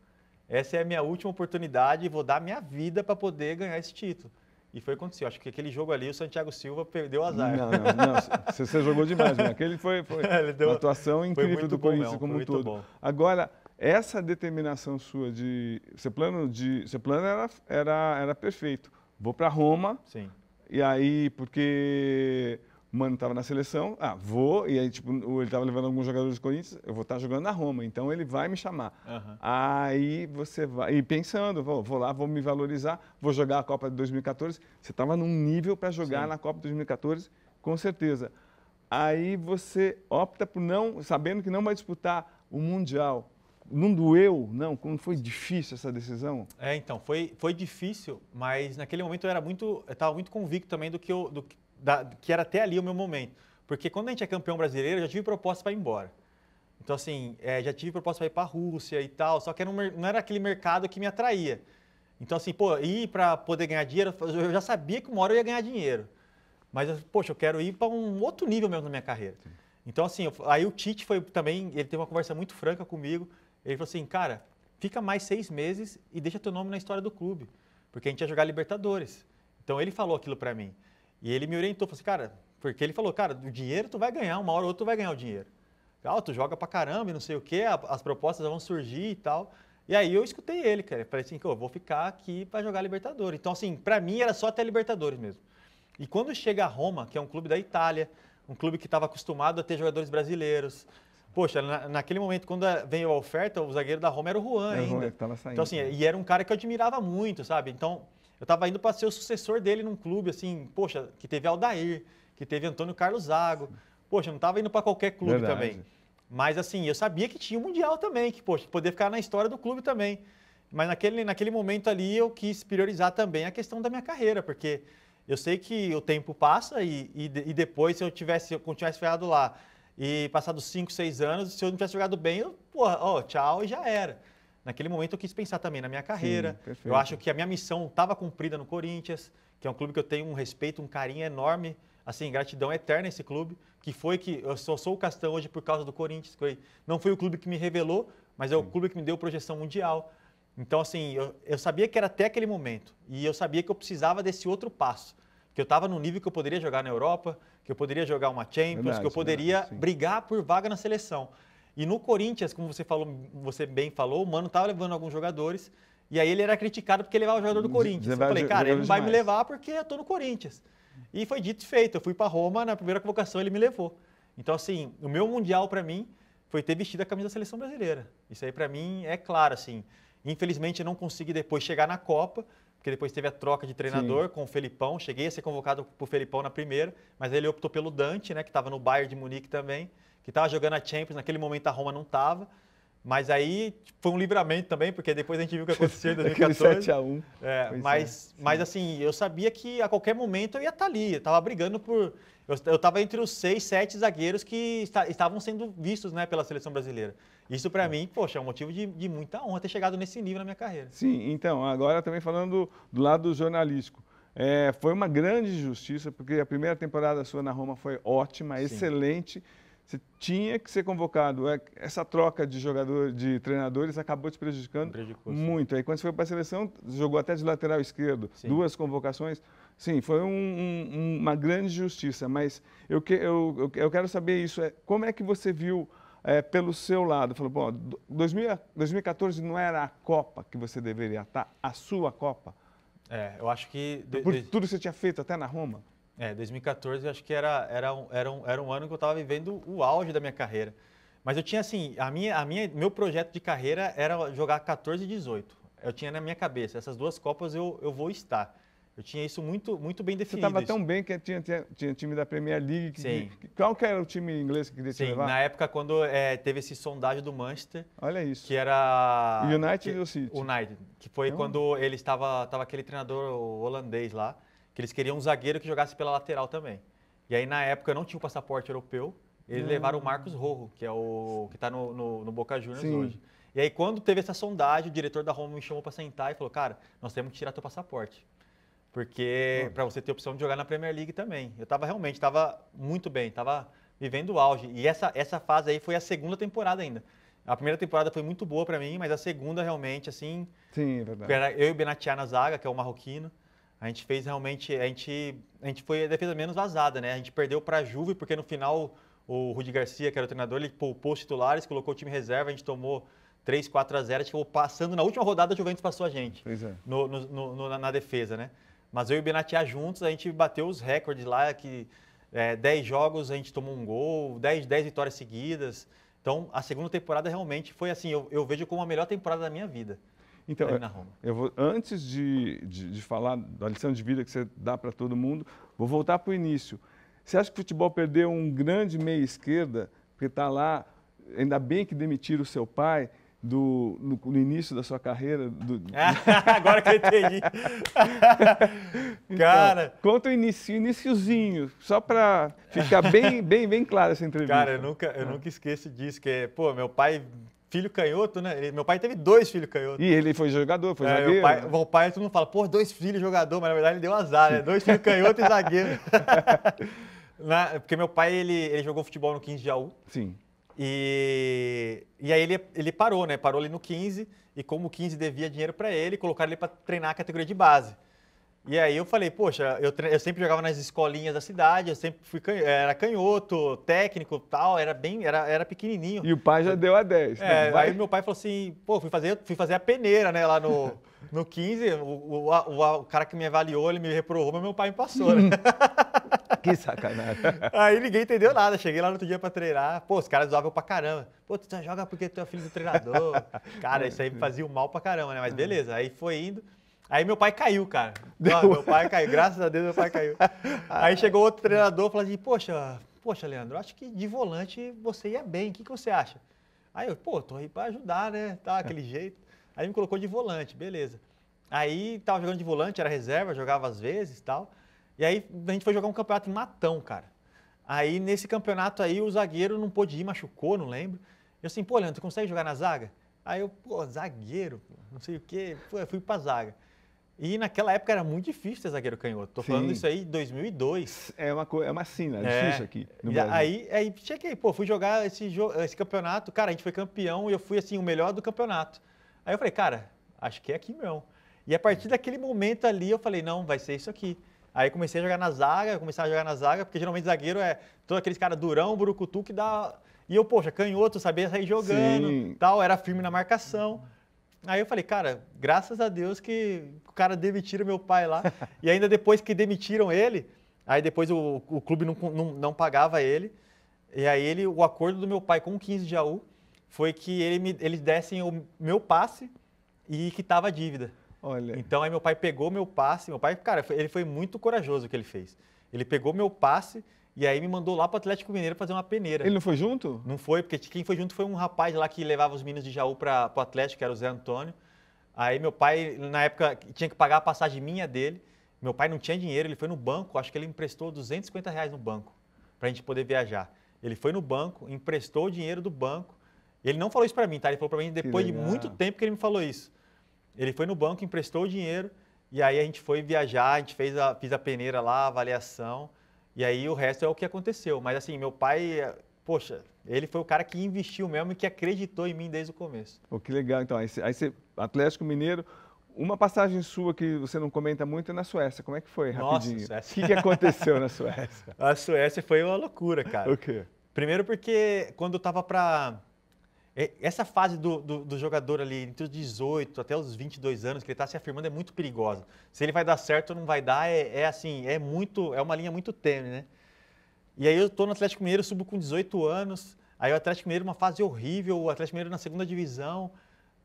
Essa é a minha última oportunidade e vou dar minha vida para poder ganhar esse título. E foi o que aconteceu. Acho que aquele jogo ali, o Santiago Silva perdeu o azar. Não. Você jogou demais, né? Aquele foi uma atuação incrível do Corinthians como um todo. Bom. Agora, essa determinação sua de... Seu plano era perfeito. Vou para Roma. Sim. E aí, porque o Mano estava na seleção, vou, e aí, tipo, ele estava levando alguns jogadores do Corinthians, eu vou estar jogando na Roma, então ele vai me chamar. Uhum. Aí você vai, e pensando, vou lá, vou me valorizar, vou jogar a Copa de 2014. Você estava num nível para jogar Sim. na Copa de 2014, com certeza. Aí você opta por não, sabendo que não vai disputar o Mundial. Não doeu? Não? Como foi difícil essa decisão? Então, foi difícil, mas naquele momento eu estava muito convicto também que era até ali o meu momento. Porque quando a gente é campeão brasileiro, eu já tive proposta para ir embora. Então, assim, já tive proposta para ir para a Rússia e tal, só que não era aquele mercado que me atraía. Então, assim, ir para poder ganhar dinheiro, eu já sabia que uma hora eu ia ganhar dinheiro. Mas, poxa, eu quero ir para um outro nível mesmo na minha carreira. Então, assim, aí o Tite ele teve uma conversa muito franca comigo. Ele falou assim, cara, fica mais 6 meses e deixa teu nome na história do clube, porque a gente ia jogar Libertadores. Então, ele falou aquilo para mim. E ele me orientou, falou assim, cara, porque ele falou, cara, o dinheiro tu vai ganhar, uma hora ou outra tu vai ganhar o dinheiro. Tu joga pra caramba e não sei o quê, as propostas vão surgir e tal. E aí eu escutei ele, cara. Eu falei assim, eu vou ficar aqui para jogar Libertadores. Então, assim, para mim era só até Libertadores mesmo. E quando chega a Roma, que é um clube da Itália, um clube que estava acostumado a ter jogadores brasileiros. Poxa, naquele momento, quando veio a oferta, o zagueiro da Roma era o Juan ainda. Então, assim, e era um cara que eu admirava muito, sabe? Então, eu estava indo para ser o sucessor dele num clube, assim, poxa, que teve Aldair, que teve Antônio Carlos Zago. Poxa, eu não estava indo para qualquer clube também. Mas, assim, eu sabia que tinha o Mundial também, que, poxa, poder ficar na história do clube também. Mas naquele momento ali, eu quis priorizar também a questão da minha carreira, porque eu sei que o tempo passa e depois, se eu continuasse ficado lá e passado 5, 6 anos, se eu não tivesse jogado bem, tchau e já era. Naquele momento eu quis pensar também na minha carreira. Sim, eu acho que a minha missão estava cumprida no Corinthians, que é um clube que eu tenho um respeito, um carinho enorme, assim, gratidão eterna a esse clube, que eu só sou o Castan hoje por causa do Corinthians. Não foi o clube que me revelou, mas é o clube que me deu projeção mundial. Então, assim, eu sabia que era até aquele momento. E eu sabia que eu precisava desse outro passo. Que eu estava no nível que eu poderia jogar na Europa, que eu poderia jogar uma Champions, que eu poderia brigar por vaga na seleção. E no Corinthians, como você bem falou, o Mano estava levando alguns jogadores, e aí ele era criticado porque levava o jogador do Corinthians. Eu falei, cara, ele não vai me levar porque eu estou no Corinthians. E foi dito e feito, eu fui para Roma, na primeira convocação ele me levou. Então, assim, o meu Mundial para mim foi ter vestido a camisa da Seleção Brasileira. Isso aí para mim é claro, assim. Infelizmente eu não consegui depois chegar na Copa, porque depois teve a troca de treinador com o Felipão. Cheguei a ser convocado por Felipão na primeira, mas ele optou pelo Dante, né, que estava no Bayern de Munique também, que estava jogando a Champions. Naquele momento a Roma não estava. Mas aí foi um livramento também, porque depois a gente viu o que aconteceu em 2014. 7-1. Mas assim, eu sabia que a qualquer momento eu ia estar ali. Eu estava brigando por... Eu estava entre os 6, 7 zagueiros que estavam sendo vistos, né, pela seleção brasileira. Isso para mim, poxa, é um motivo de muita honra ter chegado nesse nível na minha carreira. Sim, então, agora também falando do lado jornalístico. Foi uma grande injustiça, porque a primeira temporada sua na Roma foi ótima, excelente. Você tinha que ser convocado. Essa troca de treinadores acabou te prejudicando muito. Aí quando você foi para a seleção, jogou até de lateral esquerdo, 2 convocações. Sim, foi uma grande injustiça, mas eu quero saber isso. Como é que você viu pelo seu lado? Falou, bom, 2014 não era a Copa que você deveria estar, a sua Copa? Eu acho que... Por tudo que você tinha feito até na Roma? 2014 eu acho que era um ano que eu estava vivendo o auge da minha carreira. Mas eu tinha assim, meu projeto de carreira era jogar 14 e 18. Eu tinha na minha cabeça, essas 2 Copas eu vou estar. Eu tinha isso muito, muito bem definido. Você estava tão bem que tinha time da Premier League. Sim. Qual que era o time inglês que queria te levar? Na época quando teve esse sondagem do Manchester. Olha isso. Que era... United ou City? United. Que foi quando ele estava aquele treinador holandês lá, que eles queriam um zagueiro que jogasse pela lateral também. E aí, na época, eu não tinha o passaporte europeu. Eles levaram o Marcos Rojo, que é o que está no Boca Juniors hoje. E aí, quando teve essa sondagem, o diretor da Roma me chamou para sentar e falou, cara, nós temos que tirar teu passaporte. Porque para você ter opção de jogar na Premier League também. Eu realmente estava muito bem, estava vivendo o auge. E essa fase aí foi a segunda temporada ainda. A primeira temporada foi muito boa para mim, mas a segunda realmente, assim... Sim, é verdade. Era eu e o Benatia na zaga, que é o marroquino. A gente fez realmente... A gente foi a defesa menos vazada, né? A gente perdeu para a Juve, porque no final o Rudi Garcia, que era o treinador, ele poupou os titulares, colocou o time reserva, a gente tomou 3-4-0, a gente ficou passando. Na última rodada, a Juventus passou a gente. Pois é. Na defesa, né? Mas eu e o Benatia juntos, a gente bateu os recordes lá, que 10 jogos a gente tomou um gol, 10 vitórias seguidas. Então, a segunda temporada realmente foi assim, eu vejo como a melhor temporada da minha vida. Então, na Roma. Antes de falar da lição de vida que você dá para todo mundo, vou voltar para o início. Você acha que o futebol perdeu um grande meia-esquerda, porque está lá, ainda bem que demitiram o seu pai, no início da sua carreira? Agora que eu entendi. Cara... Então, conta o iniciozinho, só para ficar bem claro essa entrevista. Cara, eu nunca esqueço disso, que meu pai, filho canhoto, né? Meu pai teve 2 filhos canhotos. E ele foi jogador, foi zagueiro? Meu pai, todo mundo fala, 2 filhos jogador, mas na verdade ele deu azar, né? 2 filhos canhoto e zagueiro. Porque meu pai, ele jogou futebol no 15 de Jaú. Sim. E aí ele parou, né? Parou ali no 15 e como o 15 devia dinheiro para ele, colocaram ele para treinar a categoria de base. E aí eu falei, poxa, eu sempre jogava nas escolinhas da cidade, eu sempre era canhoto, técnico, tal, era pequenininho. E o pai já deu a 10. Aí meu pai falou assim, fui fazer a peneira, né, lá no 15, o cara que me avaliou, ele me reprovou, mas meu pai me passou, né? Que sacanagem. Aí ninguém entendeu nada. Cheguei lá no outro dia pra treinar. Os caras zoavam pra caramba. Tu só joga porque tu é filho do treinador. Cara, isso aí me fazia mal pra caramba, né? Mas beleza, aí foi indo. Aí meu pai caiu, cara. Meu pai caiu, graças a Deus meu pai caiu. Aí chegou outro treinador e falou assim, poxa, Leandro, acho que de volante você ia bem. O que você acha? Aí eu, tô aí pra ajudar, né? Tá, aquele jeito. Aí me colocou de volante, beleza. Aí tava jogando de volante, era reserva, jogava às vezes e tal. E aí a gente foi jogar um campeonato em Matão, cara. Aí nesse campeonato aí o zagueiro não pôde ir, machucou, não lembro. Eu assim, Leandro, tu consegue jogar na zaga? Aí eu, zagueiro, não sei o quê. Eu fui pra zaga. E naquela época era muito difícil ser zagueiro canhoto. Tô falando isso aí em 2002. É uma sina, é difícil aqui no Brasil. Aí cheguei, fui jogar esse campeonato. Cara, a gente foi campeão e eu fui assim, o melhor do campeonato. Aí eu falei, cara, acho que é aqui mesmo. E a partir daquele momento ali eu falei, não, vai ser isso aqui. Aí comecei a jogar na zaga, porque geralmente zagueiro é todo aqueles cara durão, burucutu, que dá... E eu, canhoto, sabia sair jogando, tal, era firme na marcação. Aí eu falei, cara, graças a Deus que o cara demitiram meu pai lá. E ainda depois que demitiram ele, aí depois o clube não pagava ele. E aí o acordo do meu pai com o 15 de Jaú foi que eles dessem o meu passe e quitava a dívida. Olha. Então aí meu pai pegou meu passe, cara, ele foi muito corajoso o que ele fez. Ele pegou meu passe e aí me mandou lá para o Atlético Mineiro fazer uma peneira. Ele não foi junto? Não foi, porque quem foi junto foi um rapaz lá que levava os meninos de Jaú para o Atlético, que era o Zé Antônio. Aí meu pai, na época, tinha que pagar a passagem minha dele. Meu pai não tinha dinheiro, ele foi no banco, acho que ele emprestou R$250 no banco para a gente poder viajar. Ele foi no banco, emprestou o dinheiro do banco. Ele não falou isso para mim, tá? Ele falou para mim depois de muito tempo que ele me falou isso. Ele foi no banco, emprestou o dinheiro e aí a gente foi viajar, a gente fiz a peneira lá, a avaliação e aí o resto é o que aconteceu. Mas assim, meu pai, ele foi o cara que investiu mesmo e que acreditou em mim desde o começo. Que legal. Então, aí você, Atlético Mineiro, uma passagem sua que você não comenta muito é na Suécia. Como é que foi, rapidinho? Nossa, Suécia. O que aconteceu na Suécia? A Suécia foi uma loucura, cara. O quê? Primeiro porque quando eu tava essa fase do jogador ali, entre os 18 até os 22 anos, que ele está se afirmando, é muito perigosa. Se ele vai dar certo ou não vai dar, é uma linha muito tênue, né? E aí eu estou no Atlético Mineiro, subo com 18 anos, aí o Atlético Mineiro uma fase horrível, o Atlético Mineiro na segunda divisão,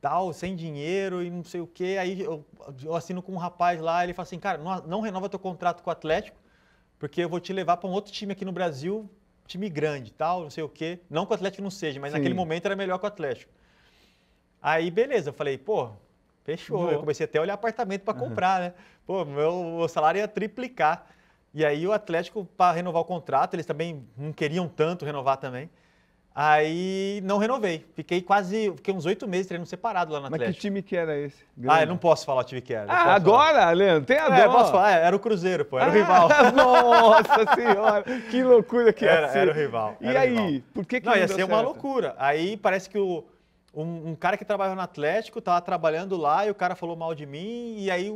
tal, sem dinheiro e não sei o quê. Aí eu assino com um rapaz lá, ele fala assim, cara, não renova teu contrato com o Atlético, porque eu vou te levar para um outro time aqui no Brasil, time grande, tal, não sei o quê. Não que o Atlético não seja, mas naquele momento era melhor que o Atlético. Aí, beleza, eu falei, fechou. Eu comecei até a olhar apartamento para comprar, né? Meu salário ia triplicar. E aí o Atlético, para renovar o contrato, eles também não queriam tanto renovar também. Aí não renovei. Fiquei uns 8 meses treinando separado lá no Atlético. Mas que time que era esse? Ah, eu não posso falar o time que era. Agora, Leandro, tem a dó. Posso falar? Era o Cruzeiro, pô, era o rival. Nossa senhora, que loucura que era o rival. E aí, por que não ia ser uma loucura. Aí parece que um cara que trabalhava no Atlético estava trabalhando lá e o cara falou mal de mim e aí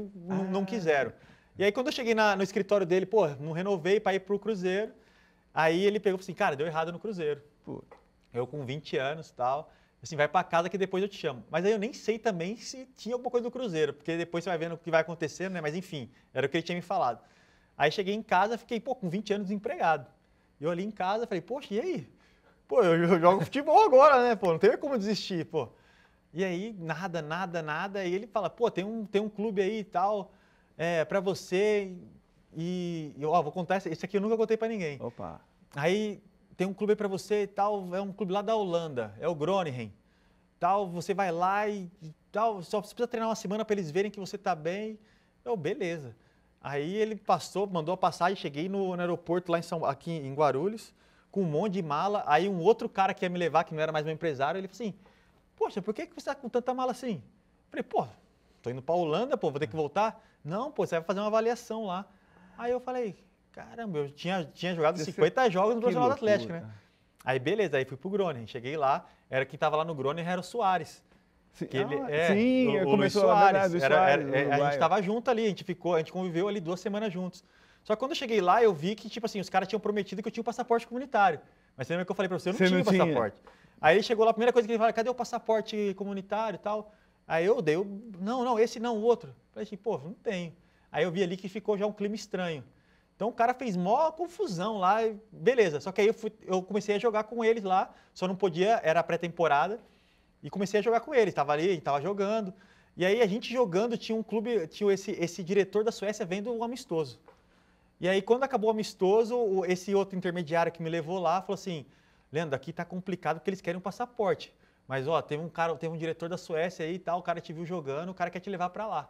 não quiseram. E aí quando eu cheguei no escritório dele, pô, não renovei para ir pro Cruzeiro. Aí ele pegou e falou assim, cara, deu errado no Cruzeiro. Pô, eu com 20 anos e tal, assim, vai para casa que depois eu te chamo. Mas aí eu nem sei também se tinha alguma coisa do Cruzeiro, porque depois você vai vendo o que vai acontecendo, né? Mas enfim, era o que ele tinha me falado. Aí cheguei em casa, fiquei, pô, com 20 anos desempregado. E eu ali em casa, falei, poxa, e aí? Pô, eu jogo futebol agora, né? Pô, não tem como desistir, pô. E aí, nada. E ele fala, pô, tem um clube aí e tal, pra você. E ó, vou contar, esse aqui eu nunca contei pra ninguém. Opa. Aí tem um clube aí pra você e tal, é um clube lá da Holanda, é o Groningen. Tal, você vai lá e tal, só precisa treinar uma semana pra eles verem que você tá bem. Eu, beleza. Aí ele mandou a passagem, cheguei no aeroporto lá aqui em Guarulhos, com um monte de mala. Aí um outro cara que ia me levar, que não era mais meu empresário, ele falou assim, poxa, por que você está com tanta mala assim? Eu falei, pô, tô indo pra Holanda, pô, vou ter que voltar. Não, pô, você vai fazer uma avaliação lá. Aí eu falei, caramba, eu tinha jogado 50 jogos no profissional do Atlético, né? Aí beleza, aí fui pro Groningen, cheguei lá, quem tava lá no Groningen era o Soares. Sim, o Luiz Soares. A gente tava junto ali, a gente conviveu ali 2 semanas juntos. Só que quando eu cheguei lá, eu vi que, tipo assim, os caras tinham prometido que eu tinha o passaporte comunitário. Mas você lembra que eu falei pra você? Eu não tinha o passaporte. Aí ele chegou lá, a primeira coisa que ele falou, cadê o passaporte comunitário e tal? Aí eu dei, não, esse não, o outro. Falei assim, pô, não tenho. Aí eu vi ali que ficou já um clima estranho. Então o cara fez mó confusão lá, beleza. Só que aí eu comecei a jogar com eles lá, só não podia, era pré-temporada, e comecei a jogar com eles. Tava ali, tava jogando. E aí a gente jogando, tinha um clube, tinha esse diretor da Suécia vendo o amistoso. E aí quando acabou o amistoso, esse outro intermediário que me levou lá falou assim, Leandro, aqui tá complicado porque eles querem um passaporte. Mas ó, tem um diretor da Suécia aí e tal, o cara te viu jogando, o cara quer te levar para lá.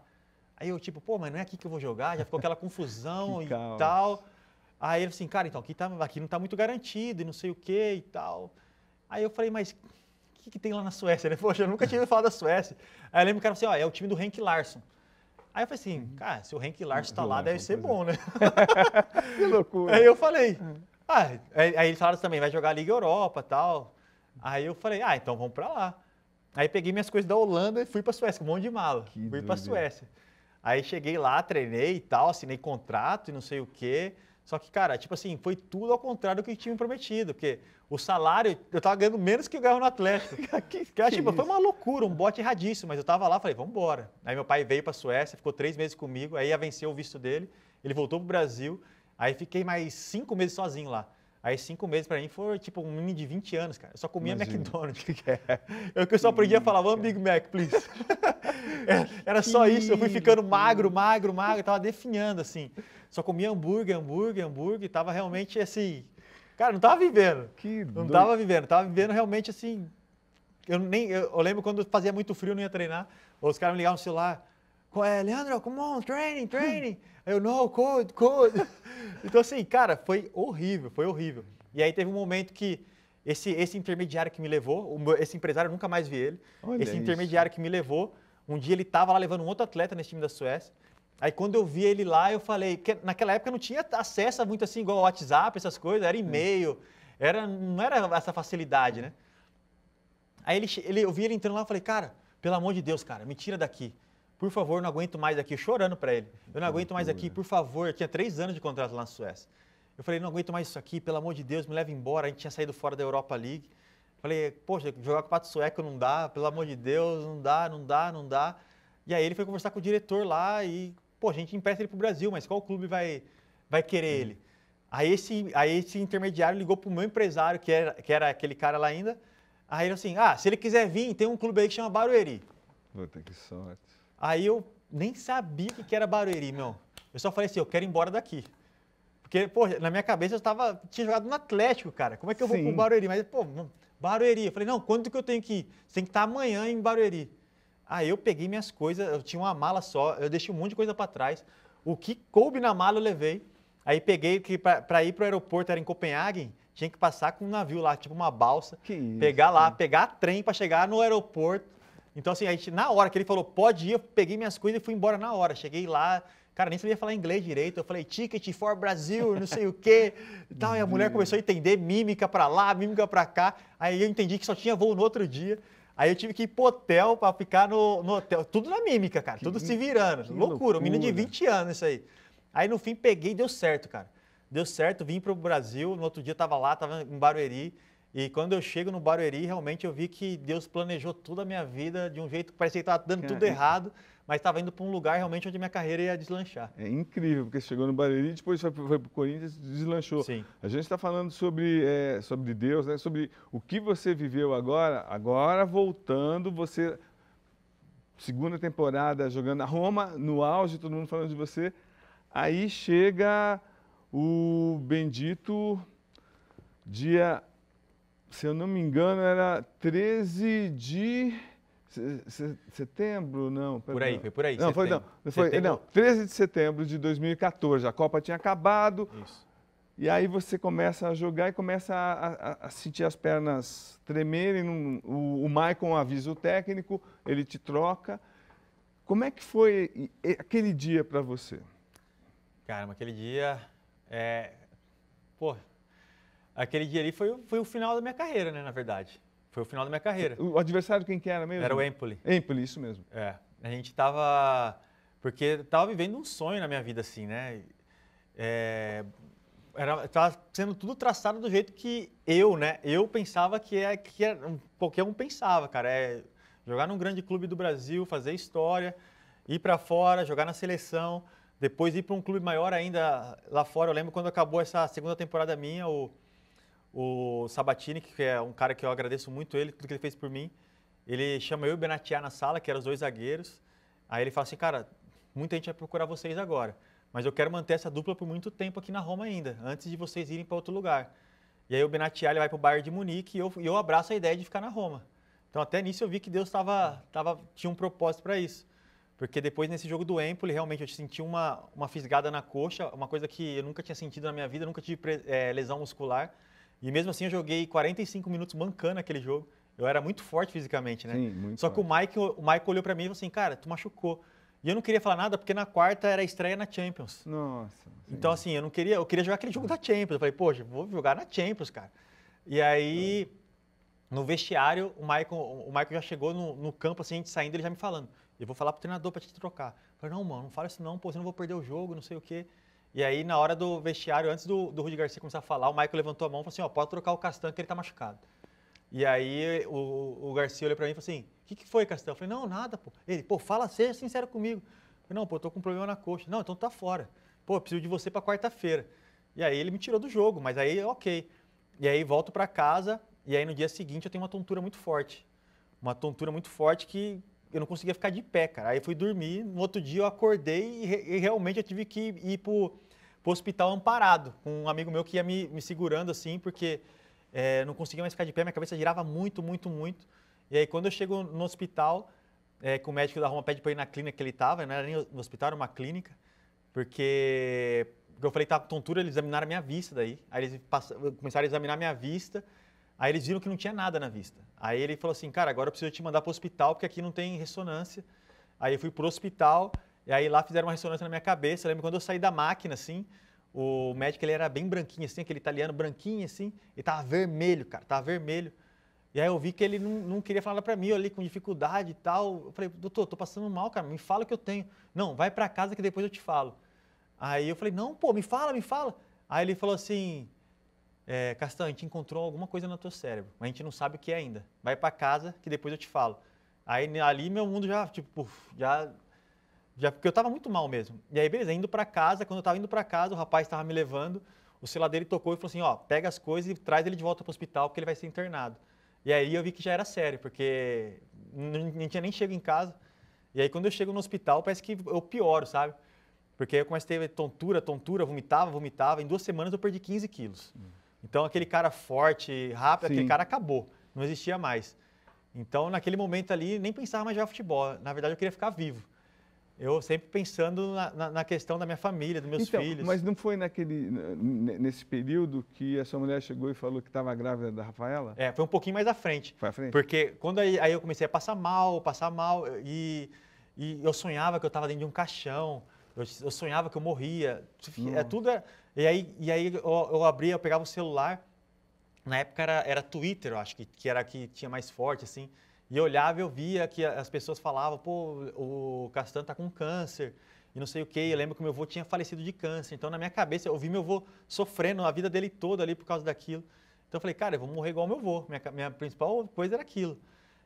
Aí eu tipo, pô, mas não é aqui que eu vou jogar? Já ficou aquela confusão e tal. Aí ele assim, cara, então aqui não tá muito garantido e não sei o que e tal. Aí eu falei, mas o que tem lá na Suécia, né? Poxa, eu nunca tinha ouvido falar da Suécia. Aí eu lembro que o cara falou assim, ó, é o time do Henk Larsson. Aí eu falei assim, cara, se o Henk Larsson tá lá, deve ser bom, né? Que loucura. Aí eu falei, aí eles falaram também, vai jogar a Liga Europa e tal. Aí eu falei, então vamos pra lá. Aí peguei minhas coisas da Holanda e fui pra Suécia, com um monte de mala. Fui pra Suécia. Aí cheguei lá, treinei e tal, assinei contrato e não sei o quê. Só que, cara, tipo assim, foi tudo ao contrário do que tinha me prometido. Porque o salário, eu tava ganhando menos que eu ganhava no Atlético. Foi uma loucura, um bote erradíssimo. Mas eu tava lá, falei, vamos embora. Aí meu pai veio pra Suécia, ficou 3 meses comigo, aí ia vencer o visto dele. Ele voltou pro Brasil. Aí fiquei mais 5 meses sozinho lá. Aí 5 meses pra mim foi tipo um menino de 20 anos, cara. Eu só comia McDonald's. Eu só aprendi a falar, one Big Mac, please. Era só isso, eu fui ficando magro, tava definhando, assim. Só comia hambúrguer, e tava realmente assim... Cara, não tava vivendo. Tava vivendo realmente assim... Eu lembro quando fazia muito frio, eu não ia treinar. Os caras me ligavam no celular. Leandro, come on, training. Eu, no, cold. Então assim, cara, foi horrível. E aí teve um momento que esse intermediário que me levou, esse empresário, eu nunca mais vi ele. Esse intermediário que me levou, um dia ele estava lá levando um outro atleta nesse time da Suécia. Aí quando eu vi ele lá, eu falei, porque naquela época não tinha acesso a muito assim, igual WhatsApp, essas coisas, era e-mail, não era essa facilidade, né? Aí eu vi ele entrando lá e falei, cara, pelo amor de Deus, cara, me tira daqui. Por favor, não aguento mais aqui, chorando para ele. Eu não aguento mais aqui, por favor. Eu tinha 3 anos de contrato lá na Suécia. Eu falei, não aguento mais isso aqui, pelo amor de Deus, me leva embora. A gente tinha saído fora da Europa League. Falei, poxa, jogar com o Pato Sueco não dá, pelo amor de Deus, não dá. E aí ele foi conversar com o diretor lá e, pô, a gente empresta ele pro Brasil, mas qual clube vai querer ele? Aí esse intermediário ligou pro meu empresário, que era aquele cara lá ainda. Aí ele assim, se ele quiser vir, tem um clube aí que chama Barueri. Puta, que sorte. Aí eu nem sabia o que era Barueri, meu. Eu só falei assim, eu quero ir embora daqui. Porque, pô, na minha cabeça tinha jogado no Atlético, cara. Como é que eu vou pro Barueri? Mas, pô, Barueri. Eu falei, não, quando que eu tenho que ir? Você tem que estar amanhã em Barueri. Aí eu peguei minhas coisas, eu tinha uma mala só, eu deixei um monte de coisa para trás. O que coube na mala eu levei. Aí peguei que para ir para o aeroporto, era em Copenhague, tinha que passar com um navio lá, tipo uma balsa, Que isso, pegar lá, pegar trem para chegar no aeroporto. Então, assim, a gente, na hora que ele falou, pode ir, eu peguei minhas coisas e fui embora na hora. Cheguei lá, cara, nem sabia falar inglês direito. Eu falei, ticket for Brasil, não sei o quê. E tal, e a mulher começou a entender mímica para lá, mímica para cá. Aí eu entendi que só tinha voo no outro dia. Aí eu tive que ir pro hotel para ficar no hotel. Tudo na mímica, cara, tudo se virando. Loucura, um menino de 20 anos isso aí. Aí no fim peguei e deu certo, cara. Deu certo, vim pro Brasil, no outro dia tava lá, tava em Barueri. E quando eu chego no Barueri, realmente eu vi que Deus planejou toda a minha vida de um jeito que parecia que estava dando tudo errado, mas estava indo para um lugar realmente onde minha carreira ia deslanchar. É incrível, porque chegou no Barueri e depois foi para o Corinthians e deslanchou. Sim. A gente está falando sobre Deus, né? Sobre o que você viveu agora. Agora, voltando, você, segunda temporada, jogando a Roma, no auge, todo mundo falando de você. Aí chega o bendito dia... Se eu não me engano, era 13 de setembro, não. Por aí, foi por aí. Não, não, 13 de setembro de 2014. A Copa tinha acabado. Isso. E aí você começa a jogar e começa a sentir as pernas tremerem. O Maicon avisa o técnico, ele te troca. Como é que foi aquele dia para você? Caramba, aquele dia... Aquele dia ali foi o final da minha carreira, né, na verdade. Foi o final da minha carreira. O adversário quem que era mesmo? Era o Empoli. Empoli, isso mesmo. A gente tava... Porque tava vivendo um sonho na minha vida, assim, né? Tava sendo tudo traçado do jeito que eu pensava que qualquer um pensava, cara. Jogar num grande clube do Brasil, fazer história, ir para fora, jogar na seleção, depois ir para um clube maior ainda lá fora. Eu lembro quando acabou essa segunda temporada minha, o Sabatini, que é um cara que eu agradeço muito ele, tudo que ele fez por mim, ele chama eu e o Benatia na sala, que eram os dois zagueiros. Aí ele fala assim, cara, muita gente vai procurar vocês agora, mas eu quero manter essa dupla por muito tempo aqui na Roma ainda, antes de vocês irem para outro lugar. E aí o Benatia ele vai para o Bayern de Munique e eu abraço a ideia de ficar na Roma. Então até nisso eu vi que Deus tinha um propósito para isso. Porque depois nesse jogo do Empoli, realmente eu senti uma fisgada na coxa, uma coisa que eu nunca tinha sentido na minha vida, nunca tive lesão muscular. E mesmo assim eu joguei 45 minutos mancando aquele jogo. Eu era muito forte fisicamente, né? Sim, muito Só que o Michael olhou pra mim e falou assim, cara, tu machucou. E eu não queria falar nada porque na quarta era a estreia na Champions. Nossa. Sim. Então assim, eu queria jogar aquele jogo da Champions. Eu falei, poxa, vou jogar na Champions, cara. E aí, no vestiário, o Michael já chegou no campo, assim, a gente saindo, ele já me falando, eu vou falar pro treinador pra te trocar. Eu falei, não, mano, não fala isso não, pô, você não vou perder o jogo, não sei o quê. E aí, na hora do vestiário, antes do Rudi Garcia começar a falar, o Michael levantou a mão e falou assim, ó, pode trocar o Castan que ele tá machucado. E aí, o Garcia olhou pra mim e falou assim, o que foi, Castan? Eu falei, não, nada, pô. Ele, pô, seja sincero comigo. Eu falei, não, pô, eu tô com um problema na coxa. Não, então tá fora. Pô, eu preciso de você pra quarta-feira. E aí, ele me tirou do jogo, mas aí, ok. E aí, volto pra casa, e aí, no dia seguinte, eu tenho uma tontura muito forte. Uma tontura muito forte que eu não conseguia ficar de pé, cara. Aí, eu fui dormir, no outro dia, eu acordei e realmente eu tive que ir pro hospital amparado, com um amigo meu que ia me segurando assim, porque não conseguia mais ficar de pé, minha cabeça girava muito, muito, muito. E aí quando eu chego no hospital, que o médico da Roma pede para ir na clínica que ele estava, não era nem no hospital, era uma clínica, porque eu falei que estava com tontura, eles examinaram a minha vista daí, aí eles começaram a examinar a minha vista, aí eles viram que não tinha nada na vista. Aí ele falou assim, cara, agora eu preciso te mandar para o hospital, porque aqui não tem ressonância. Aí eu fui para o hospital, e aí lá fizeram uma ressonância na minha cabeça. Eu lembro quando eu saí da máquina, assim, o médico ele era bem branquinho, assim, aquele italiano branquinho, assim, e tava vermelho, cara, tava vermelho. E aí eu vi que ele não queria falar nada pra mim, eu ali com dificuldade e tal. Eu falei, doutor, tô passando mal, cara, me fala o que eu tenho. Não, vai pra casa que depois eu te falo. Aí eu falei, não, pô, me fala, me fala. Aí ele falou assim, Castan, a gente encontrou alguma coisa no teu cérebro, mas a gente não sabe o que é ainda. Vai pra casa que depois eu te falo. Aí ali meu mundo já, tipo, porque eu tava muito mal mesmo. E aí, beleza, indo pra casa, quando eu tava indo pra casa, o rapaz tava me levando, o celular dele tocou e falou assim, ó, pega as coisas e traz ele de volta pro hospital, porque ele vai ser internado. E aí eu vi que já era sério, porque não tinha nem chego em casa. E aí quando eu chego no hospital, parece que eu pioro, sabe? Porque eu comecei a ter tontura, vomitava. Em 2 semanas eu perdi 15 quilos. Então aquele cara forte, rápido, Sim. aquele cara acabou, não existia mais. Então naquele momento ali, nem pensava mais em jogar futebol. Na verdade eu queria ficar vivo. Eu sempre pensando na questão da minha família, dos meus filhos. Mas não foi nesse período que a sua mulher chegou e falou que estava grávida da Rafaela? Foi um pouquinho mais à frente. Foi à frente? Porque quando aí eu comecei a passar mal, e eu sonhava que eu estava dentro de um caixão, eu sonhava que eu morria. Tudo E aí eu pegava o celular, na época era Twitter, eu acho que era que tinha mais forte, assim. E eu olhava e eu via que as pessoas falavam, pô, o Castan tá com câncer e não sei o quê. Eu lembro que meu avô tinha falecido de câncer. Então, na minha cabeça, eu vi meu avô sofrendo a vida dele toda ali por causa daquilo. Então, eu falei, cara, eu vou morrer igual meu avô. Minha principal coisa era aquilo.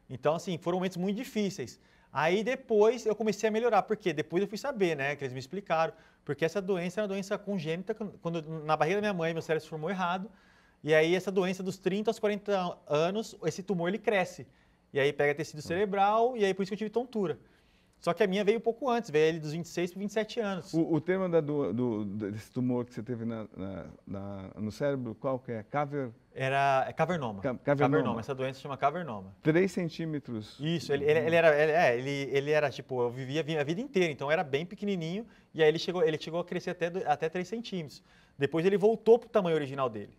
Então, assim, foram momentos muito difíceis. Aí, depois, eu comecei a melhorar. Por quê? Depois eu fui saber, né, que eles me explicaram. Porque essa doença era uma doença congênita. Quando na barriga da minha mãe, meu cérebro se formou errado. E aí, essa doença dos 30 aos 40 anos, esse tumor, ele cresce. E aí pega tecido cerebral, e aí por isso que eu tive tontura. Só que a minha veio um pouco antes, veio ele dos 26 para 27 anos. O termo desse tumor que você teve no cérebro, qual que é? É cavernoma. Cavernoma. Essa doença se chama cavernoma. 3 centímetros. Isso, ele era tipo, eu vivia a vida inteira, então era bem pequenininho, e aí ele chegou a crescer até 3 centímetros. Depois ele voltou para o tamanho original dele.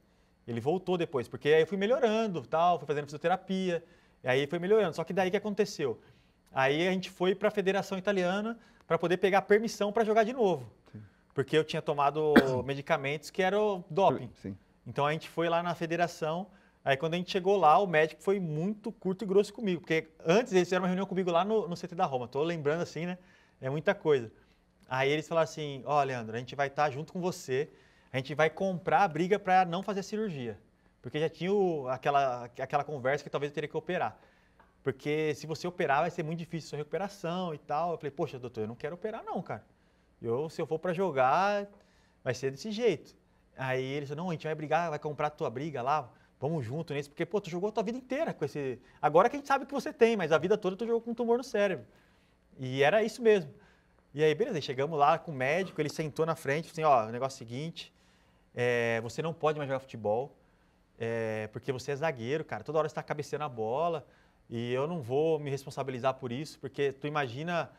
Ele voltou depois, porque aí eu fui melhorando, fui fazendo fisioterapia. E aí foi melhorando. Só que daí o que aconteceu? Aí a gente foi para a Federação Italiana para poder pegar permissão para jogar de novo. Sim. Porque eu tinha tomado medicamentos que eram doping. Sim. Então a gente foi lá na federação. Aí quando a gente chegou lá, o médico foi muito curto e grosso comigo. Porque antes eles fizeram uma reunião comigo lá no CT da Roma. Estou lembrando assim, né? É muita coisa. Aí eles falaram assim, ó, Leandro, a gente vai estar junto com você. A gente vai comprar a briga para não fazer a cirurgia. Porque já tinha aquela conversa que talvez eu teria que operar. Porque se você operar, vai ser muito difícil a sua recuperação e tal. Eu falei, poxa, doutor, eu não quero operar não, cara. Se eu for para jogar, vai ser desse jeito. Aí ele falou, não, a gente vai brigar, vai comprar a tua briga lá, vamos junto nesse. Porque, pô, tu jogou a tua vida inteira com esse... Agora que a gente sabe que você tem, mas a vida toda tu jogou com um tumor no cérebro. E era isso mesmo. E aí, beleza, aí chegamos lá com o médico, ele sentou na frente, assim, ó, o negócio é o seguinte, você não pode mais jogar futebol. Porque você é zagueiro, cara, toda hora você está cabeceando a bola e eu não vou me responsabilizar por isso, porque tu imagina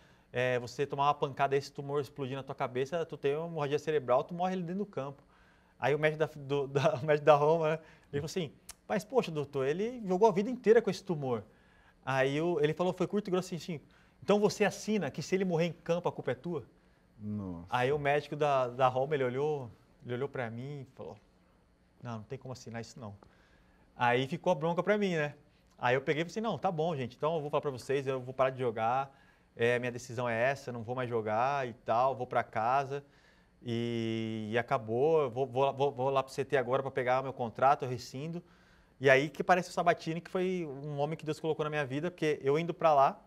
você tomar uma pancada desse tumor explodir na tua cabeça, tu tem uma hemorragia cerebral, tu morre ali dentro do campo. Aí o médico o médico da Roma, né, ele falou assim, mas poxa, doutor, ele jogou a vida inteira com esse tumor. Aí ele falou, foi curto e grosso assim, então você assina que se ele morrer em campo a culpa é tua? Nossa. Aí o médico da Roma, ele olhou para mim e falou, não tem como assinar isso não. Aí ficou a bronca pra mim, né? Aí eu peguei e falei assim, não, tá bom, gente, então eu vou falar pra vocês, eu vou parar de jogar, minha decisão é essa, não vou mais jogar e tal, vou pra casa e acabou, eu vou lá pro CT agora pra pegar meu contrato, eu rescindo. E aí que aparece o Sabatini, que foi um homem que Deus colocou na minha vida, porque eu indo pra lá,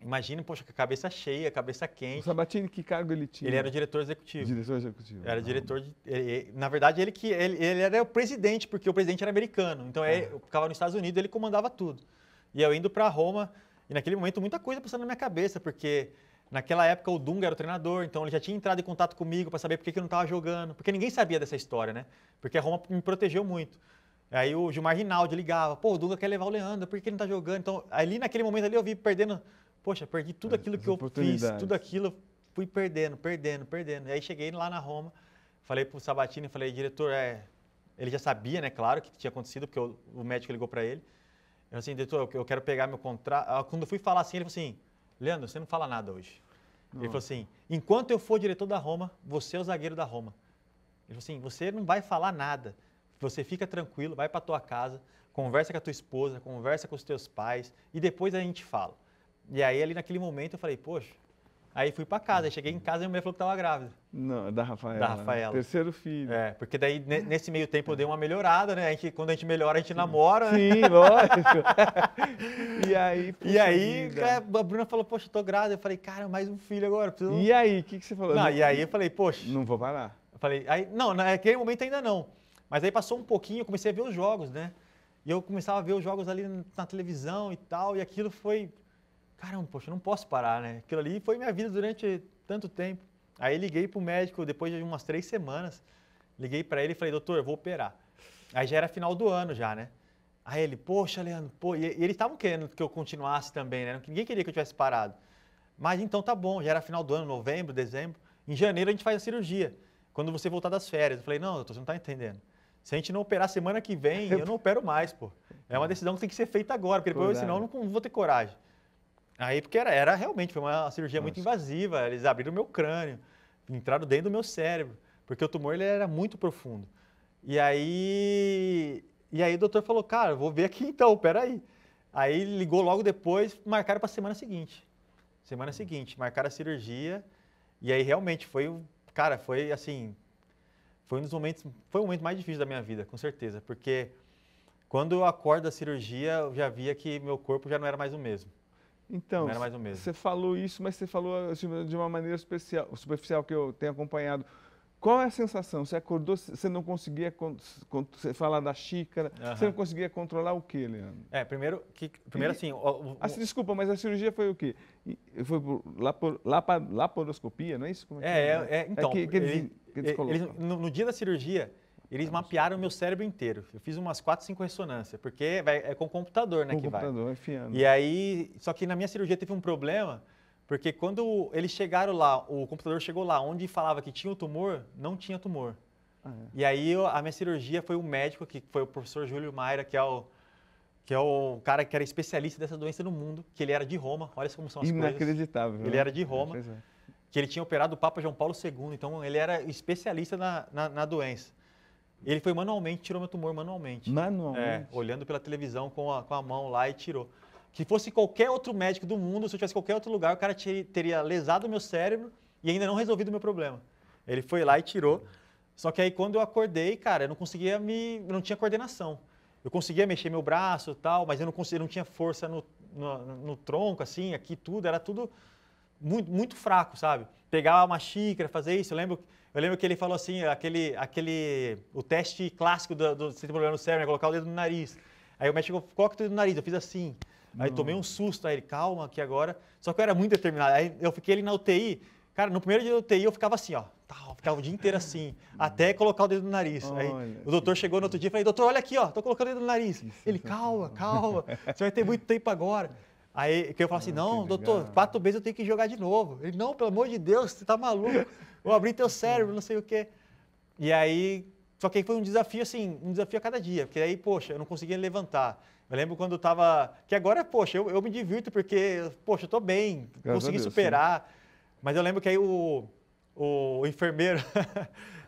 imagina, poxa, com a cabeça cheia, cabeça quente. O Sabatini, que cargo ele tinha? Ele era o diretor executivo. Diretor executivo. Era diretor na verdade, ele era o presidente, porque o presidente era americano. Então, eu ficava nos Estados Unidos, ele comandava tudo. E eu indo para Roma, e naquele momento muita coisa passando na minha cabeça, porque naquela época o Dunga era o treinador, então ele já tinha entrado em contato comigo para saber por que eu não estava jogando. Porque ninguém sabia dessa história, né? Porque a Roma me protegeu muito. Aí o Gilmar Rinaldi ligava, pô, o Dunga quer levar o Leandro, por que ele não está jogando? Então, ali naquele momento ali eu vi perdendo... Poxa, perdi tudo aquilo que eu fiz, tudo aquilo, fui perdendo. E aí cheguei lá na Roma, falei pro Sabatini, falei, diretor, ele já sabia, né, claro, que tinha acontecido, porque o médico ligou para ele. Eu falei assim, diretor, eu quero pegar meu contrato. Quando eu fui falar assim, ele falou assim, Leandro, você não fala nada hoje. Ele falou assim, enquanto eu for diretor da Roma, você é o zagueiro da Roma. Ele falou assim, você não vai falar nada, você fica tranquilo, vai para tua casa, conversa com a tua esposa, conversa com os teus pais e depois a gente fala. E aí, ali naquele momento, eu falei, poxa, aí fui para casa, aí cheguei em casa e a mulher falou que estava grávida. Não, da Rafaela. Da Rafaela. Terceiro filho. Porque daí, nesse meio tempo, eu dei uma melhorada, né? Quando a gente melhora, a gente namora, né? Sim, lógico. E aí, a Bruna falou, poxa, eu tô grávida. Eu falei, cara, mais um filho agora. Preciso... E aí, o que você falou? Não, e aí eu falei, poxa... Não vou parar. Eu falei, não, naquele momento ainda não. Mas aí passou um pouquinho, eu comecei a ver os jogos, né? E eu começava a ver os jogos ali na televisão e tal, e aquilo foi... Caramba, poxa, eu não posso parar, né? Aquilo ali foi minha vida durante tanto tempo. Aí liguei pro médico, depois de umas 3 semanas, liguei para ele e falei, doutor, eu vou operar. Aí já era final do ano já, né? Aí ele, poxa, Leandro, pô... E eles estavam querendo que eu continuasse também, né? Ninguém queria que eu tivesse parado. Mas então tá bom, já era final do ano, novembro, dezembro. Em janeiro a gente faz a cirurgia, quando você voltar das férias. Eu falei, não, doutor, você não tá entendendo. Se a gente não operar semana que vem, eu não opero mais, pô. É uma decisão que tem que ser feita agora, porque depois, senão eu não vou ter coragem. Aí, porque era realmente, foi uma cirurgia muito invasiva, eles abriram o meu crânio, entraram dentro do meu cérebro, porque o tumor ele era muito profundo. E aí o doutor falou, cara, vou ver aqui então, peraí. Aí ligou logo depois, marcaram para a semana seguinte. Semana seguinte, marcaram a cirurgia, e aí realmente foi, cara, foi assim, foi o momento mais difícil da minha vida, com certeza, porque quando eu acordo da cirurgia, eu já via que meu corpo já não era mais o mesmo. Então, não era mais o mesmo. Você falou isso, mas você falou de uma maneira superficial que eu tenho acompanhado. Qual é a sensação? Você acordou, você não conseguia você falar da xícara, você não conseguia controlar o quê, Leandro? Primeiro assim... Desculpa, mas a cirurgia foi o quê? Foi laparoscopia, não é isso? Então, no dia da cirurgia, eles mapearam o meu cérebro inteiro. Eu fiz umas 4, 5 ressonâncias, porque é com o computador, né, que vai. Com o computador, enfiando. E aí, só que na minha cirurgia teve um problema, porque quando eles chegaram lá, o computador chegou lá, onde falava que tinha o tumor, não tinha tumor. E aí a minha cirurgia foi um médico, que foi o professor Júlio Mayra, que é o cara que era especialista dessa doença no mundo, que ele era de Roma, olha como são as coisas. Inacreditável. Ele era de Roma, que ele tinha operado o Papa João Paulo II, então ele era especialista na doença. Ele foi manualmente, tirou meu tumor manualmente. Manualmente? Olhando pela televisão com a mão lá e tirou. Que fosse qualquer outro médico do mundo, se eu tivesse qualquer outro lugar, o cara teria lesado o meu cérebro e ainda não resolvido o meu problema. Ele foi lá e tirou. Só que aí quando eu acordei, cara, eu não conseguia eu não tinha coordenação. Eu conseguia mexer meu braço e tal, mas eu não tinha força no tronco, assim, aqui tudo, era tudo muito, muito fraco, sabe? Pegava uma xícara, fazer isso, eu lembro que ele falou assim, o teste clássico do você ter problema no cérebro, né? Colocar o dedo no nariz. Aí o médico falou, coloca o dedo no nariz, eu fiz assim. Aí tomei um susto, aí ele, calma aqui agora. Só que eu era muito determinado. Aí eu fiquei ali na UTI, cara, no primeiro dia da UTI eu ficava assim, ó. Ficava o dia inteiro assim, até colocar o dedo no nariz. Aí o doutor chegou no outro dia e falei, doutor, olha aqui, ó, tô colocando o dedo no nariz. Ele, calma, você vai ter muito tempo agora. Aí eu falei assim, não, doutor, 4 vezes eu tenho que jogar de novo. Ele, não, pelo amor de Deus, você tá maluco. Vou abrir teu cérebro, não sei o quê. E aí, só que aí foi um desafio assim, um desafio a cada dia, porque aí, poxa, eu não conseguia levantar. Eu lembro quando eu tava, que agora, poxa, eu me divirto porque, poxa, eu tô bem, consegui superar. Sim. Mas eu lembro que aí o enfermeiro,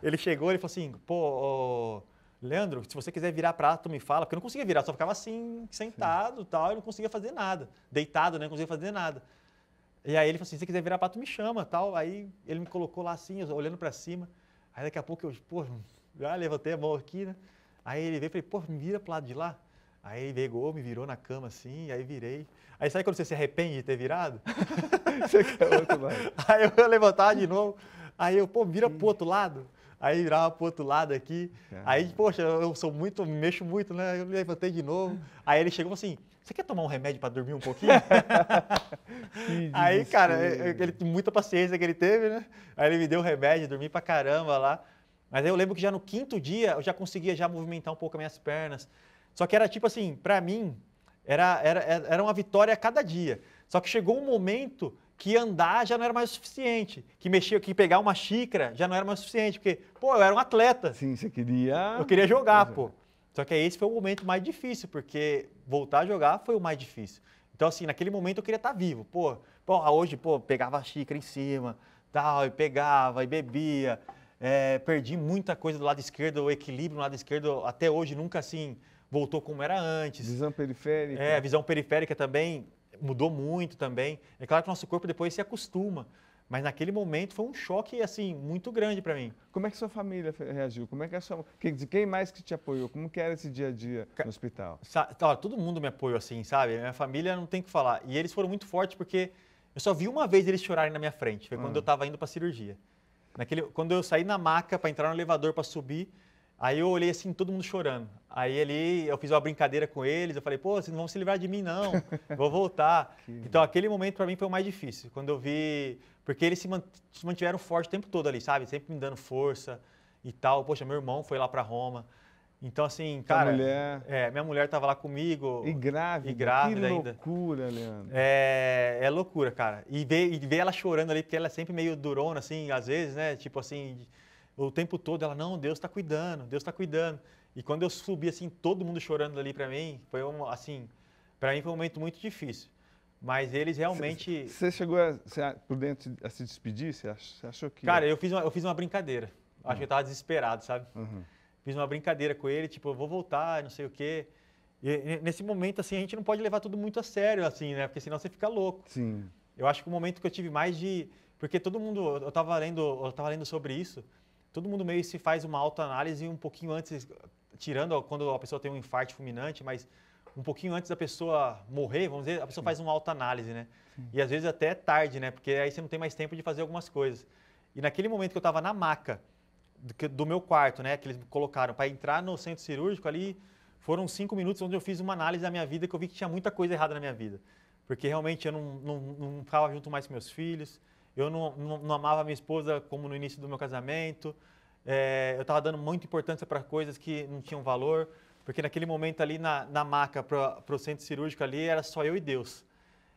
ele chegou e falou assim, pô, Leandro, se você quiser virar prato, me fala, porque eu não conseguia virar, só ficava assim, sentado e tal, eu não conseguia fazer nada, deitado, né, não conseguia fazer nada. E aí ele falou assim, se você quiser virar prato, me chama, tal. Aí ele me colocou lá assim, olhando para cima, aí daqui a pouco eu, pô, já levantei a mão aqui, né, aí ele veio e falei, pô, me vira pro lado de lá. Aí ele pegou, me virou na cama assim, aí virei. Aí sabe quando você se arrepende de ter virado? Você quer outro lado. Aí eu levantava de novo, aí eu, pô, vira pro outro lado. Aí virava pro outro lado aqui. Caramba. Aí, poxa, eu sou muito, mexo muito, né? Eu levantei de novo. Aí ele chegou assim, você quer tomar um remédio para dormir um pouquinho? Aí, cara, ele tem muita paciência que ele teve, né? Aí ele me deu o remédio, dormi pra caramba lá. Mas aí eu lembro que já no 5º dia eu já conseguia já movimentar um pouco as minhas pernas. Só que era tipo assim, pra mim, era uma vitória a cada dia. Só que chegou um momento que andar já não era mais o suficiente, que pegar uma xícara já não era mais o suficiente, porque, pô, eu era um atleta. Sim, você queria... Eu queria jogar, pô. Só que aí esse foi o momento mais difícil, porque voltar a jogar foi o mais difícil. Então, assim, naquele momento eu queria estar vivo. Pô, hoje, pegava a xícara em cima, tal, e pegava, e bebia. Perdi muita coisa do lado esquerdo, o equilíbrio no lado esquerdo, até hoje nunca, assim, voltou como era antes. Visão periférica. A visão periférica também mudou muito também. É claro que o nosso corpo depois se acostuma, mas naquele momento foi um choque, assim, muito grande para mim. Como é que sua família reagiu? Como é que quem mais que te apoiou? Como que era esse dia a dia no hospital? Todo mundo me apoiou, assim, sabe? Minha família não tem o que falar. E eles foram muito fortes porque eu só vi uma vez eles chorarem na minha frente. Foi quando eu estava indo para a cirurgia. Quando eu saí na maca para entrar no elevador para subir, aí eu olhei assim, todo mundo chorando. Aí eu fiz uma brincadeira com eles, eu falei, pô, vocês não vão se livrar de mim não, vou voltar. Então aquele momento para mim foi o mais difícil, quando eu vi, porque eles se mantiveram fortes o tempo todo ali, sabe? Sempre me dando força e tal. Poxa, meu irmão foi lá para Roma. Então, assim, cara, mulher... minha mulher estava lá comigo. E grávida. Que ainda. Loucura, Leandro. É loucura, cara. E ver ela chorando ali, porque ela é sempre meio durona, assim, às vezes, né? Tipo assim, o tempo todo ela, não, Deus está cuidando, Deus está cuidando. E quando eu subi, assim, todo mundo chorando ali para mim, foi para mim foi um momento muito difícil. Mas eles realmente... Você chegou por dentro a se despedir? Você achou que... Cara, eu fiz uma brincadeira. Acho que eu estava desesperado, sabe? Uhum. Fiz uma brincadeira com ele, tipo, eu vou voltar, não sei o quê. E nesse momento, assim, a gente não pode levar tudo muito a sério, assim, né? Porque senão você fica louco. Sim. Eu acho que o momento que eu tive mais de... Porque todo mundo... Eu tava lendo sobre isso. Todo mundo meio se faz uma autoanálise um pouquinho antes, tirando quando a pessoa tem um infarto fulminante, mas um pouquinho antes da pessoa morrer, vamos dizer, a pessoa faz uma autoanálise, né? Sim. E às vezes até é tarde, né? Porque aí você não tem mais tempo de fazer algumas coisas. E naquele momento que eu estava na maca do meu quarto, né? Que eles me colocaram para entrar no centro cirúrgico ali, foram 5 minutos onde eu fiz uma análise da minha vida, que eu vi que tinha muita coisa errada na minha vida. Porque realmente eu não ficava junto mais com meus filhos, eu não amava minha esposa como no início do meu casamento, eu estava dando muita importância para coisas que não tinham valor, porque naquele momento ali na maca para o centro cirúrgico ali era só eu e Deus.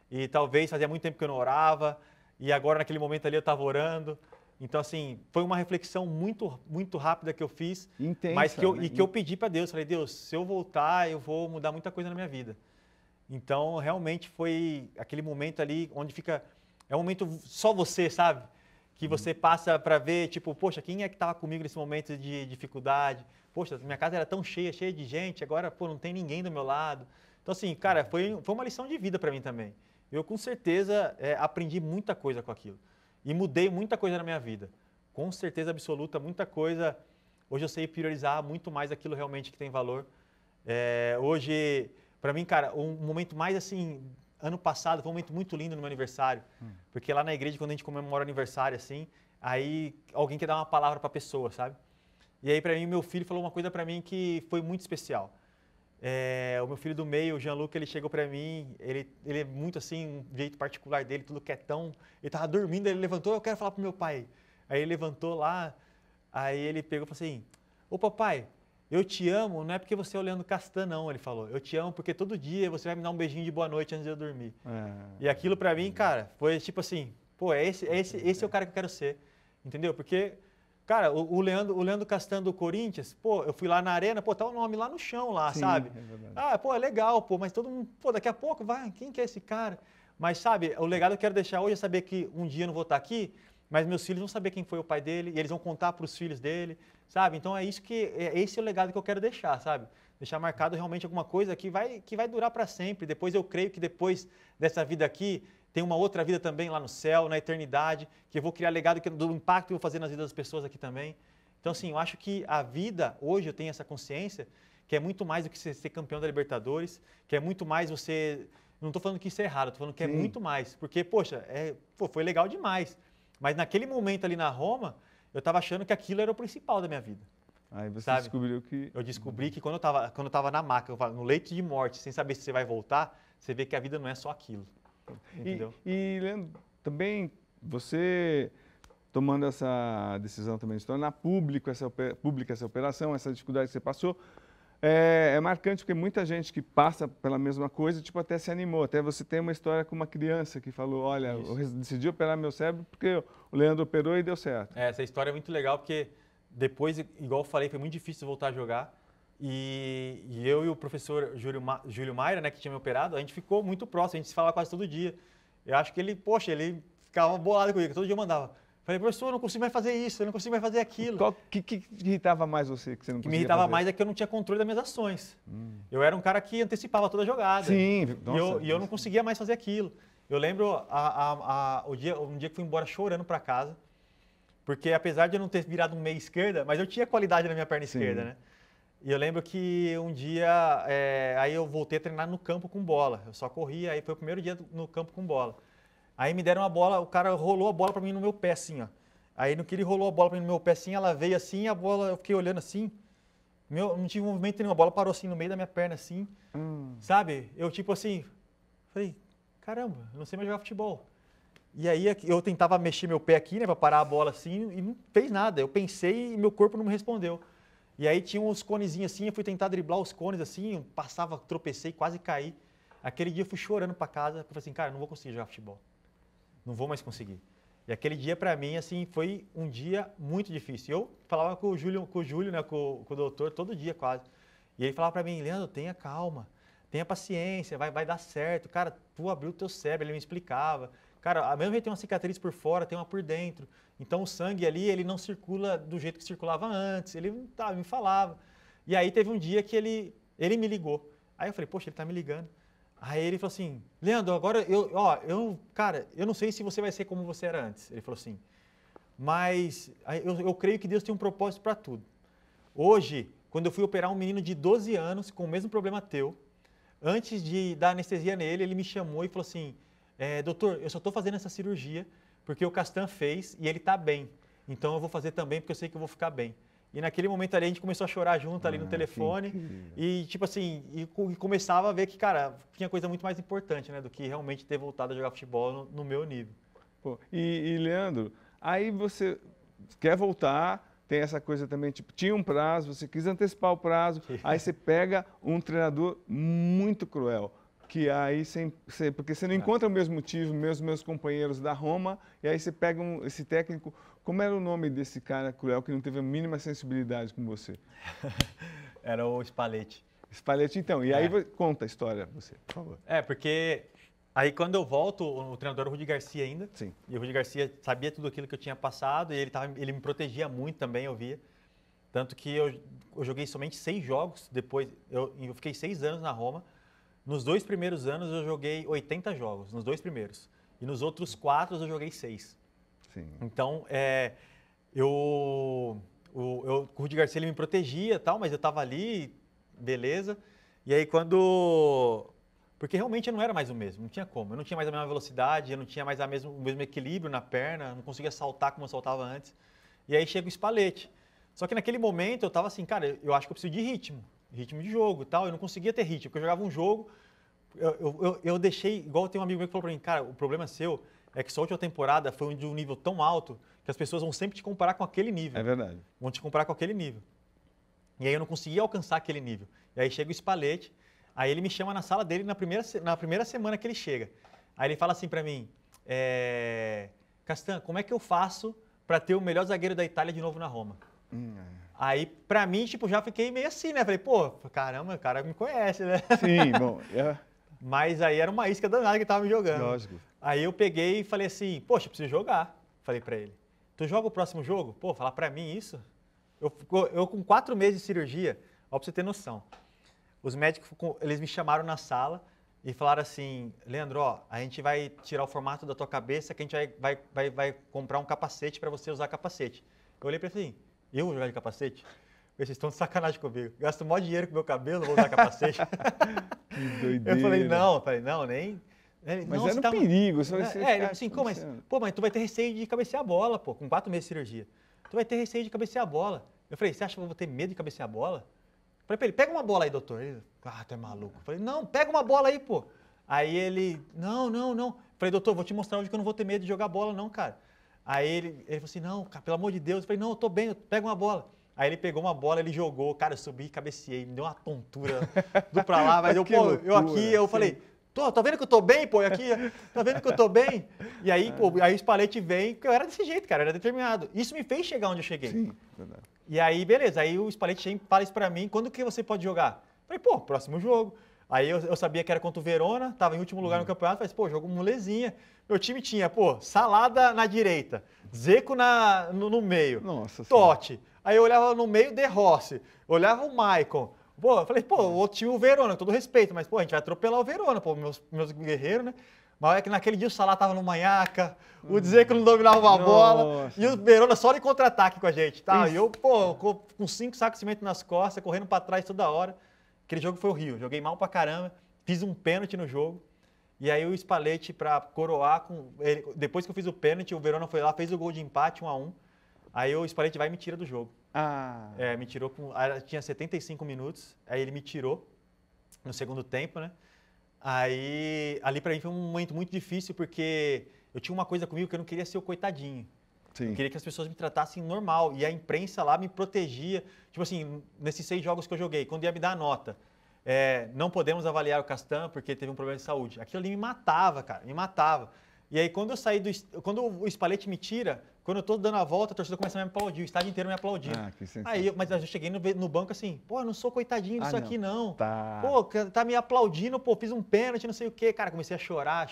E talvez fazia muito tempo que eu não orava, e agora naquele momento ali eu estava orando. Então, assim, foi uma reflexão muito, muito rápida que eu fiz, intensa, mas que eu pedi para Deus. Falei, Deus, se eu voltar, eu vou mudar muita coisa na minha vida. Então, realmente foi aquele momento ali onde fica... É um momento só você, sabe? Que você passa para ver, tipo, poxa, quem é que estava comigo nesse momento de dificuldade? Poxa, minha casa era tão cheia de gente, agora, pô, não tem ninguém do meu lado. Então, assim, cara, foi uma lição de vida para mim também. Eu, com certeza, aprendi muita coisa com aquilo. E mudei muita coisa na minha vida. Com certeza absoluta, muita coisa. Hoje eu sei priorizar muito mais aquilo realmente que tem valor. Hoje, para mim, cara, um momento mais assim, ano passado, foi um momento muito lindo no meu aniversário. Porque lá na igreja, quando a gente comemora o aniversário, assim, aí alguém quer dar uma palavra para a pessoa, sabe? E aí, para mim, meu filho falou uma coisa para mim que foi muito especial. O meu filho do meio, o Jean-Luc, ele chegou para mim, ele é muito assim, um jeito particular dele, tudo quietão. Ele estava dormindo, ele levantou, eu quero falar pro meu pai. Aí ele levantou lá, aí ele pegou e falou assim, ô papai, eu te amo, não é porque você é o Leandro Castan, não, ele falou. Eu te amo porque todo dia você vai me dar um beijinho de boa noite antes de eu dormir. E aquilo para mim, cara, foi tipo assim, pô, esse é o cara que eu quero ser, entendeu? Porque... Cara, o Leandro Castan do Corinthians, pô, eu fui lá na arena, pô, tá o nome lá no chão lá, sim, sabe? Pô, é legal, pô, mas todo mundo, pô, daqui a pouco vai, quem que é esse cara? Mas, sabe, o legado que eu quero deixar hoje é saber que um dia eu não vou estar aqui, mas meus filhos vão saber quem foi o pai dele e eles vão contar para os filhos dele, sabe? Então esse é o legado que eu quero deixar, sabe? Deixar marcado realmente alguma coisa que vai durar para sempre. Depois eu creio que depois dessa vida aqui, tem uma outra vida também lá no céu, na eternidade, que eu vou criar legado do impacto que eu vou fazer nas vidas das pessoas aqui também. Então, assim, eu acho que a vida, hoje eu tenho essa consciência, que é muito mais do que ser campeão da Libertadores, que é muito mais você... Não estou falando que isso é errado, estou falando que é muito mais. Porque, poxa, foi legal demais. Mas naquele momento ali na Roma, eu estava achando que aquilo era o principal da minha vida. Aí você descobriu que... Eu descobri que quando eu estava na maca, no leito de morte, sem saber se você vai voltar, você vê que a vida não é só aquilo. E Leandro, também você tomando essa decisão também de tornar pública essa operação, essa dificuldade que você passou, é marcante porque muita gente que passa pela mesma coisa, tipo, até se animou. Até você tem uma história com uma criança que falou, olha, eu decidi operar meu cérebro porque o Leandro operou e deu certo. Essa história é muito legal porque depois, igual eu falei, foi muito difícil voltar a jogar. E eu e o professor Júlio Maira, né, que tinha me operado, a gente ficou muito próximo, a gente se falava quase todo dia. Eu acho que ele ficava bolado comigo, todo dia eu mandava. Falei, professor, eu não consigo mais fazer isso, eu não consigo mais fazer aquilo. O que irritava mais você que você não conseguia fazer? Me irritava mais é que eu não tinha controle das minhas ações. Eu era um cara que antecipava toda a jogada. Sim, nossa. E eu não conseguia mais fazer aquilo. Eu lembro um dia que fui embora chorando para casa, porque apesar de eu não ter virado um meia esquerda, mas eu tinha qualidade na minha perna esquerda, né? E eu lembro que um dia, aí eu voltei a treinar no campo com bola. Eu só corria, aí foi o primeiro dia no campo com bola. Aí me deram uma bola, o cara rolou a bola para mim no meu pé, assim, ó. Aí no que ele rolou a bola para mim no meu pé, assim, ela veio assim, a bola, eu fiquei olhando assim. Não tive movimento nenhum, a bola parou assim no meio da minha perna, assim. Sabe? Eu tipo assim, falei, caramba, eu não sei mais jogar futebol. E aí eu tentava mexer meu pé aqui, né, para parar a bola assim, e não fez nada. Eu pensei e meu corpo não me respondeu. E aí tinha uns conezinhos assim, eu fui tentar driblar os cones assim, eu passava, tropecei, quase caí. Aquele dia eu fui chorando para casa, porque eu falei assim, cara, eu não vou conseguir jogar futebol. Não vou mais conseguir. E aquele dia, para mim, assim, foi um dia muito difícil. Eu falava com o Júlio, né, com o doutor, todo dia quase. E ele falava para mim, Leandro, tenha calma, tenha paciência, vai dar certo. Cara, tu abriu o teu cérebro, ele me explicava. Cara, a mesma vez tem uma cicatriz por fora, tem uma por dentro. Então o sangue ali, ele não circula do jeito que circulava antes. Ele me falava. E aí teve um dia que ele me ligou. Aí eu falei, poxa, ele tá me ligando. Aí ele falou assim, Leandro, agora cara, eu não sei se você vai ser como você era antes. Ele falou assim, mas eu creio que Deus tem um propósito para tudo. Hoje, quando eu fui operar um menino de 12 anos com o mesmo problema teu, antes de dar anestesia nele, ele me chamou e falou assim, doutor, eu só estou fazendo essa cirurgia porque o Castan fez e ele está bem. Então eu vou fazer também porque eu sei que eu vou ficar bem. E naquele momento ali a gente começou a chorar junto ali no telefone e tipo assim, e começava a ver que, cara, tinha coisa muito mais importante, né, do que realmente ter voltado a jogar futebol no meu nível. Pô, e Leandro, aí você quer voltar, tem essa coisa também, tipo, tinha um prazo, você quis antecipar o prazo, aí você pega um treinador muito cruel, que aí porque você não encontra o mesmo motivo, meus companheiros da Roma, e aí você pega esse técnico. Como era o nome desse cara cruel que não teve a mínima sensibilidade com você? Era o Spalletti. Spalletti, então. E aí conta a história, você, por favor. Porque aí quando eu volto, o treinador era o Rudi Garcia ainda. Sim. E o Rudi Garcia sabia tudo aquilo que eu tinha passado e ele me protegia muito também, eu via. Tanto que eu joguei somente 6 jogos, depois eu fiquei 6 anos na Roma. Nos 2 primeiros anos eu joguei 80 jogos, nos 2 primeiros. E nos outros 4 eu joguei 6. Sim. Então, o Rudi Garcia ele me protegia, tal, mas eu estava ali, beleza. E aí porque realmente eu não era mais o mesmo, não tinha como. Eu não tinha mais a mesma velocidade, eu não tinha mais o mesmo equilíbrio na perna, não conseguia saltar como eu saltava antes. E aí chega o Spalletti. Só que naquele momento eu estava assim, cara, eu acho que eu preciso de ritmo de jogo e tal. Eu não conseguia ter ritmo, porque eu jogava um jogo, eu deixei, igual tem um amigo meu que falou para mim, cara, o problema seu é que sua última temporada foi de um nível tão alto que as pessoas vão sempre te comparar com aquele nível. É verdade. Vão te comparar com aquele nível. E aí eu não conseguia alcançar aquele nível. E aí chega o Spalletti, aí ele me chama na sala dele na primeira semana que ele chega. Aí ele fala assim para mim, Castan, como é que eu faço para ter o melhor zagueiro da Itália de novo na Roma? Aí, pra mim, tipo, já fiquei meio assim, né? Falei, pô, caramba, o cara me conhece, né? Sim, bom. Mas aí era uma isca danada que tava me jogando. Lógico. Aí eu peguei e falei assim, poxa, preciso jogar. Falei pra ele, tu joga o próximo jogo? Pô, falar pra mim isso? Eu com 4 meses de cirurgia, ó, pra você ter noção. Os médicos, eles me chamaram na sala e falaram assim, Leandro, ó, a gente vai tirar o formato da tua cabeça que a gente vai comprar um capacete pra você usar capacete. Eu olhei pra ele assim, eu vou jogar de capacete? Vocês estão de sacanagem comigo. Gasto o maior dinheiro com meu cabelo, vou usar capacete. Que doideira. Eu falei, não, nem... Mas não, era um perigo. Você assim, como mas, pô, mas tu vai ter receio de cabecear a bola, pô, com 4 meses de cirurgia. Tu vai ter receio de cabecear a bola. Eu falei, você acha que eu vou ter medo de cabecear a bola? Eu falei pra ele, pega uma bola aí, doutor. Ele, tu é maluco. Eu falei, não, pega uma bola aí, pô. Aí ele, não. Eu falei, doutor, vou te mostrar hoje que eu não vou ter medo de jogar bola, não, cara. Aí ele falou assim, não, cara, pelo amor de Deus. Eu falei, não, eu tô bem, pega uma bola. Aí ele pegou uma bola, ele jogou, cara, eu subi, cabeceei, me deu uma tontura do pra lá, mas eu falei, tá vendo que eu tô bem, pô, aqui, tá vendo que eu tô bem? E aí, pô, aí o Spalletti vem, porque eu era desse jeito, cara, eu era determinado. Isso me fez chegar onde eu cheguei. Sim, verdade. E aí, beleza, aí o Spalletti fala isso pra mim, quando que você pode jogar? Eu falei, pô, próximo jogo. Aí eu sabia que era contra o Verona, tava em último lugar no campeonato, falei, pô, jogo molezinha. Meu time tinha, pô, Salada na direita, Zeco no meio, Nossa Totti. Aí eu olhava no meio, De Rossi, olhava o Maicon. Pô, eu falei, pô, o outro time, o Verona, com todo respeito, mas, pô, a gente vai atropelar o Verona, pô, meus guerreiros, né? Mas é que naquele dia o Salah tava no manhaca, o Dzeko não dominava uma bola, e o Verona só de contra-ataque com a gente, tá? E eu, pô, com 5 sacos de cimento nas costas, correndo pra trás toda hora. Aquele jogo foi horrível, joguei mal pra caramba, fiz um pênalti no jogo, e aí o Spalletti, pra coroar, depois que eu fiz o pênalti, o Verona foi lá, fez o gol de empate, 1-1. Aí o Spalletti vai e me tira do jogo. Me tirou tinha 75 minutos, aí ele me tirou no segundo tempo, né? Aí, ali pra mim foi um momento muito difícil, porque eu tinha uma coisa comigo que eu não queria ser o coitadinho. Sim. Eu queria que as pessoas me tratassem normal. E a imprensa lá me protegia. Tipo assim, nesses 6 jogos que eu joguei, quando ia me dar a nota, não podemos avaliar o Castan porque teve um problema de saúde. Aquilo ali me matava, cara, me matava. E aí, quando eu saí quando o Spalletti me tira, quando eu tô dando a volta, a torcida começa a me aplaudir, o estádio inteiro me aplaudindo. Ah, que sensacional. Mas eu cheguei no banco assim, pô, eu não sou coitadinho disso aqui, não. Tá. Pô, tá me aplaudindo, pô, fiz um pênalti, não sei o quê. Cara, comecei a chorar.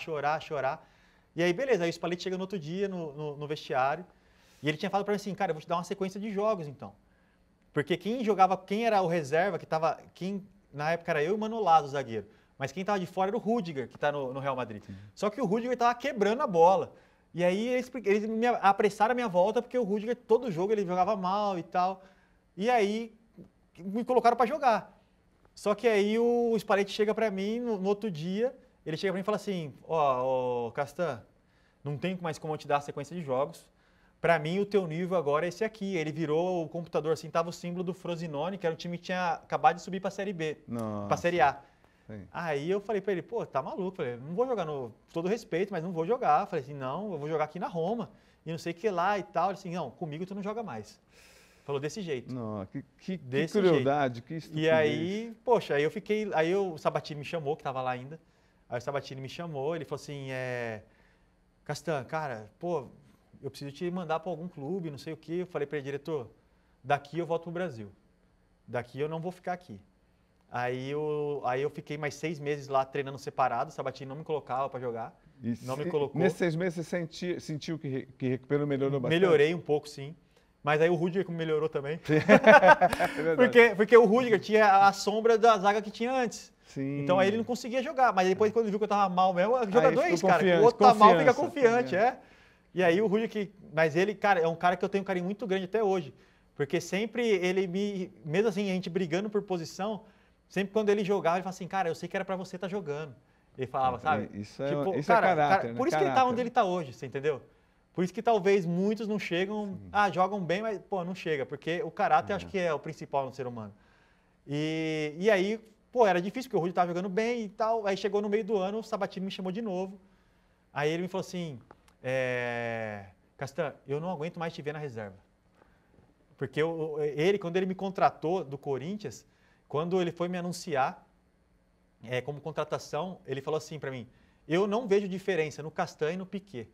E aí, beleza, aí o Spalletti chega no outro dia no vestiário, e ele tinha falado pra mim assim, cara, eu vou te dar uma sequência de jogos, então. Porque quem era o reserva, na época era eu e o Manolado, o zagueiro. Mas quem estava de fora era o Rüdiger, que está no Real Madrid. Sim. Só que o Rüdiger estava quebrando a bola. E aí eles apressaram a minha volta, porque o Rüdiger, todo jogo, ele jogava mal e tal. E aí me colocaram para jogar. Só que aí o Spalletti chega para mim no outro dia, ele chega para mim e fala assim, ó, Castan, não tem mais como eu te dar a sequência de jogos. Para mim, o teu nível agora é esse aqui. Ele virou o computador, assim, tava o símbolo do Frosinone, que era o time que tinha acabado de subir para a Série B, para a Série A. Sim. Aí eu falei para ele, pô, tá maluco? Falei, não vou jogar todo respeito, mas não vou jogar. Falei assim, não, eu vou jogar aqui na Roma. E não sei o que lá e tal. Ele assim, não, comigo tu não joga mais. Falou desse jeito. Não, que crueldade, jeito. Que estupidez. E aí, poxa, aí o Sabatini me chamou, que tava lá ainda. Aí o Sabatini me chamou, ele falou assim, Castan, cara, pô, eu preciso te mandar para algum clube, não sei o quê. Eu falei para ele, diretor, daqui eu volto pro Brasil. Daqui eu não vou ficar aqui. Aí eu fiquei mais 6 meses lá treinando separado, o Sabatini não me colocava para jogar, não me colocou. Nesses 6 meses você sentiu que recuperou, melhorou bastante? Melhorei um pouco, sim. Mas aí o Rüdiger melhorou também. porque o Rüdiger tinha a sombra da zaga que tinha antes. Sim. Então aí ele não conseguia jogar. Mas depois, quando ele viu que eu tava mal mesmo, jogador é isso, cara. O outro tá mal, fica confiante, E aí o Rüdiger, mas ele, cara, é um cara que eu tenho um carinho muito grande até hoje. Porque sempre ele mesmo assim, a gente brigando por posição, sempre quando ele jogava, ele falava assim, cara, eu sei que era pra você estar jogando. Ele falava, sabe? Isso é caráter, né? Por isso que ele tá onde ele tá hoje, você entendeu? Por isso que talvez muitos não chegam, jogam bem, mas, pô, não chega. Porque o caráter acho que é o principal no ser humano. E aí, pô, era difícil, porque o Rüdiger tava jogando bem e tal. Aí chegou no meio do ano, o Sabatini me chamou de novo. Aí ele me falou assim, Castan, eu não aguento mais te ver na reserva. Porque quando ele me contratou do Corinthians, quando ele foi me anunciar como contratação, ele falou assim para mim, eu não vejo diferença no Castan e no Piquet.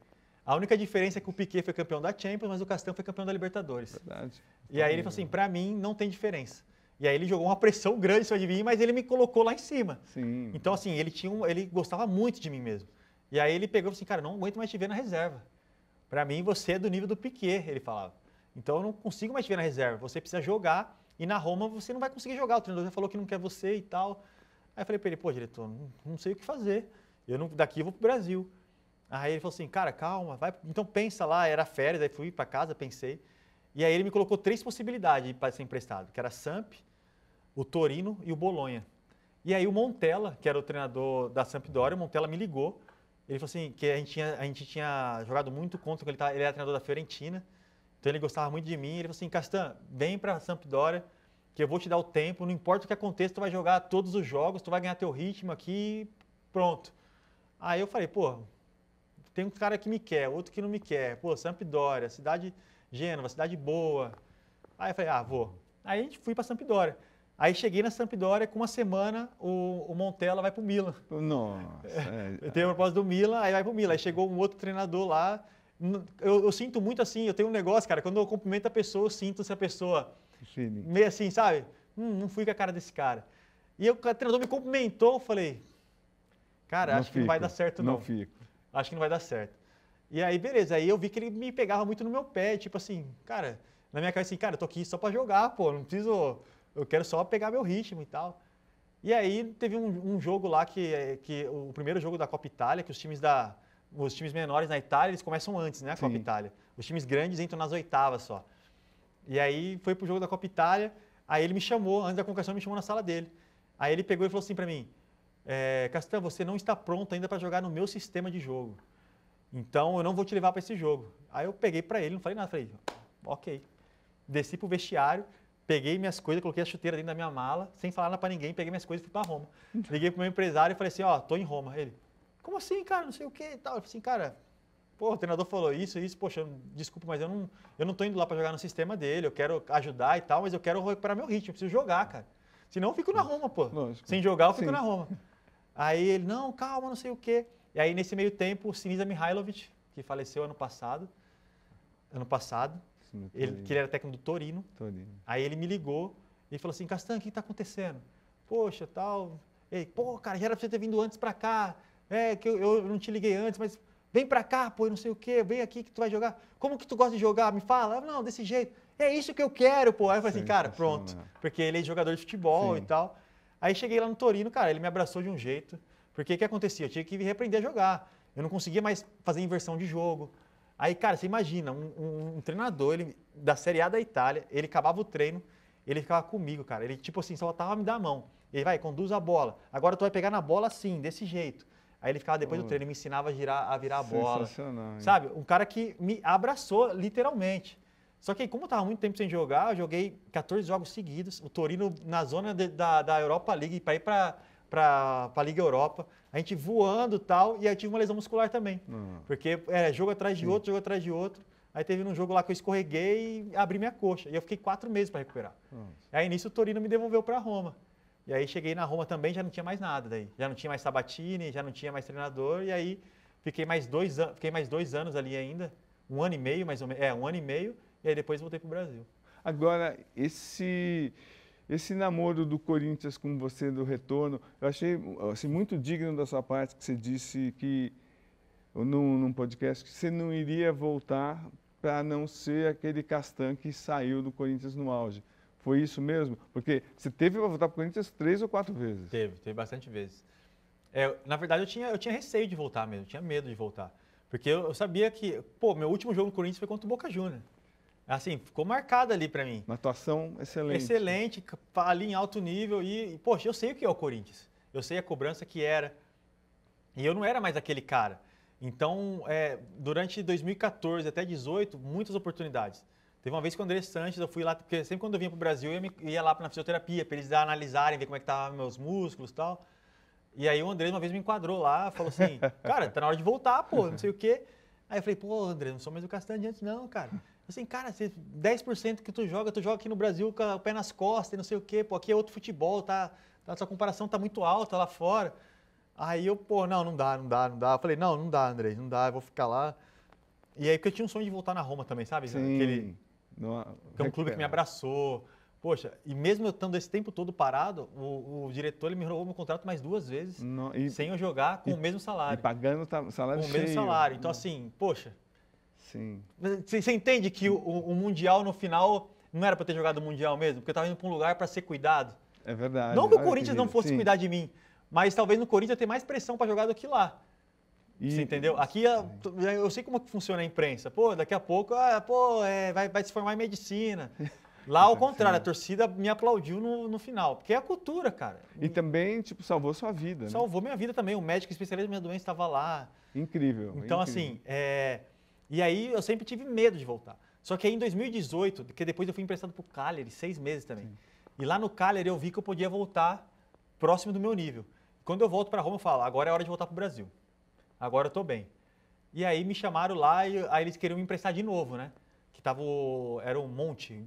A única diferença é que o Piquet foi campeão da Champions, mas o Castan foi campeão da Libertadores. Verdade. E aí ele falou assim, para mim não tem diferença. E aí ele jogou uma pressão grande sobre mim, mas ele me colocou lá em cima. Sim. Então assim, ele gostava muito de mim mesmo. E aí ele pegou e falou assim, cara, não aguento mais te ver na reserva. Para mim você é do nível do Piquet, ele falava. Então eu não consigo mais te ver na reserva, você precisa jogar e na Roma você não vai conseguir jogar. O treinador já falou que não quer você e tal. Aí eu falei para ele, pô, diretor, não sei o que fazer. Daqui eu vou pro Brasil. Aí ele falou assim, cara, calma, vai, então pensa lá, era férias, aí fui para casa, pensei. E aí ele me colocou 3 possibilidades para ser emprestado, que era a Samp, o Torino e o Bolonha. E aí o Montella, que era o treinador da Sampdoria, o Montella me ligou. Ele falou assim, que a gente tinha jogado muito contra, ele era treinador da Fiorentina, então ele gostava muito de mim. Ele falou assim, Castan, vem para a Sampdoria, que eu vou te dar o tempo, não importa o que aconteça, tu vai jogar todos os jogos, tu vai ganhar teu ritmo aqui, pronto. Aí eu falei, pô, tem um cara que me quer, outro que não me quer. Pô, Sampdoria, cidade Gênova, cidade boa. Aí eu falei, vou. Aí a gente fui para Sampdoria. Aí cheguei na Sampdoria, com uma semana o Montella vai para o Milan. Nossa. Eu tenho a proposta do Milan, aí vai para o Milan. Aí chegou um outro treinador lá. Eu sinto muito assim, eu tenho um negócio, cara, quando eu cumprimento a pessoa, eu sinto se a pessoa meio assim, sabe? Não fui com a cara desse cara. E o treinador me cumprimentou, eu falei, cara, acho que não vai dar certo não. Não fico. Acho que não vai dar certo. E aí, beleza. Aí eu vi que ele me pegava muito no meu pé, tipo assim, cara, na minha cabeça assim, cara, eu tô aqui só pra jogar, pô, não preciso, eu quero só pegar meu ritmo e tal. E aí teve um jogo lá que o primeiro jogo da Copa Itália, que os times menores na Itália, eles começam antes, né, a Copa Itália. Os times grandes entram nas oitavas só. E aí foi pro jogo da Copa Itália, aí ele me chamou, antes da convocação, ele me chamou na sala dele. Aí ele pegou e falou assim pra mim, Castan, você não está pronto ainda para jogar no meu sistema de jogo. Então, eu não vou te levar para esse jogo. Aí eu peguei para ele, não falei nada. Falei, ok. Desci para o vestiário, peguei minhas coisas, coloquei a chuteira dentro da minha mala, sem falar nada para ninguém, peguei minhas coisas e fui para Roma. Liguei para o meu empresário e falei assim, tô em Roma. Ele, como assim, cara? Não sei o que e tal. Eu falei assim, cara, pô, o treinador falou isso, poxa, desculpa, mas eu não tô indo lá para jogar no sistema dele, eu quero ajudar e tal, mas eu quero recuperar meu ritmo, eu preciso jogar, cara. Senão eu fico na Roma, pô. Lógico. Sem jogar, eu fico Sim. na Roma. Aí ele, não, calma, não sei o quê. E aí, nesse meio tempo, o Sinisa Mihajlovic, que faleceu ano passado, que ele era técnico do Torino. Aí ele me ligou e falou assim, Castan, o que está acontecendo? Poxa, tal. Ei, pô, cara, já era pra você ter vindo antes pra cá. Que eu não te liguei antes, mas vem pra cá, pô, não sei o quê, vem aqui que tu vai jogar. Como que tu gosta de jogar? Me fala. Não, desse jeito. É isso que eu quero, pô. Aí eu falei assim, cara, pronto. Porque ele é jogador de futebol e tal. Aí cheguei lá no Torino, cara, ele me abraçou de um jeito. Porque o que acontecia? Eu tinha que reaprender a jogar. Eu não conseguia mais fazer inversão de jogo. Aí, cara, você imagina, um treinador da Série A da Itália, ele acabava o treino, ele ficava comigo, cara. Ele, tipo assim, só tava me dar a mão. Ele vai, conduz a bola. Agora tu vai pegar na bola assim, desse jeito. Aí ele ficava depois do treino, me ensinava a virar a bola. Sensacional, hein? Sabe? Um cara que me abraçou, literalmente. Só que aí, como eu tava muito tempo sem jogar, eu joguei 14 jogos seguidos. O Torino na zona da Europa League, para ir para a Liga Europa. A gente voando e tal, e aí eu tive uma lesão muscular também. Porque jogo atrás de outro, jogo atrás de outro. Aí teve um jogo lá que eu escorreguei e abri minha coxa. E eu fiquei 4 meses para recuperar. Aí nisso o Torino me devolveu para Roma. E aí cheguei na Roma também, já não tinha mais nada daí. Já não tinha mais Sabatini, já não tinha mais treinador. E aí fiquei mais 2 anos ali ainda. 1 ano e meio, mais ou menos. 1 ano e meio. E aí depois voltei para o Brasil. Agora, esse namoro do Corinthians com você, do retorno, eu achei assim, muito digno da sua parte, que você disse que, num podcast, que você não iria voltar para não ser aquele Castan que saiu do Corinthians no auge. Foi isso mesmo? Porque você teve para voltar para o Corinthians 3 ou 4 vezes. Teve bastante vezes. Na verdade, eu tinha receio de voltar mesmo, eu tinha medo de voltar. Porque eu sabia que, pô, meu último jogo no Corinthians foi contra o Boca Juniors. Assim, ficou marcado ali para mim. Uma atuação excelente. Excelente, ali em alto nível. E, poxa, eu sei o que é o Corinthians. Eu sei a cobrança que era. E eu não era mais aquele cara. Então, durante 2014 até 2018, muitas oportunidades. Teve uma vez com o André Sanches, eu fui lá, porque sempre quando eu vinha para o Brasil, eu ia lá na fisioterapia, para eles analisarem, ver como é que estavam meus músculos e tal. E aí o André uma vez me enquadrou lá, falou assim, cara, tá na hora de voltar, pô, não sei o quê. Aí eu falei, pô, André, não sou mais o Castan de antes, não, cara. Assim, cara, 10% que tu joga aqui no Brasil com o pé nas costas e não sei o quê, pô, aqui é outro futebol, a sua comparação tá muito alta lá fora. Aí eu, pô, não dá. Eu falei, não dá, André, não dá, eu vou ficar lá. E aí, porque eu tinha um sonho de voltar na Roma também, sabe? Sim. Que é um clube que me abraçou. Poxa, e mesmo eu estando esse tempo todo parado, o diretor ele me renovou meu contrato mais 2 vezes, sem eu jogar, com o mesmo salário. E pagando salário cheio. Com o cheio. mesmo salário. Então, assim, poxa... Sim. Você entende que o Mundial, no final, não era para ter jogado o Mundial mesmo? Porque eu estava indo para um lugar para ser cuidado. É verdade. Não que o Corinthians não fosse cuidar de mim, mas talvez no Corinthians eu tenha mais pressão para jogar do que lá. Você entendeu? Aqui eu sei como que funciona a imprensa. Pô, daqui a pouco, vai se formar em medicina. Lá, ao contrário, a torcida me aplaudiu no final. Porque é a cultura, cara. E também, tipo, salvou sua vida, né? Salvou minha vida também. O médico especialista da minha doença estava lá. Incrível. Então, assim, e aí eu sempre tive medo de voltar. Só que aí em 2018, porque depois eu fui emprestado para o Cagliari, 6 meses também. Sim. E lá no Cagliari eu vi que eu podia voltar próximo do meu nível. Quando eu volto para Roma, eu falo, agora é hora de voltar para o Brasil. Agora eu estou bem. E aí me chamaram lá e aí eles queriam me emprestar de novo, né? Que era o Monte,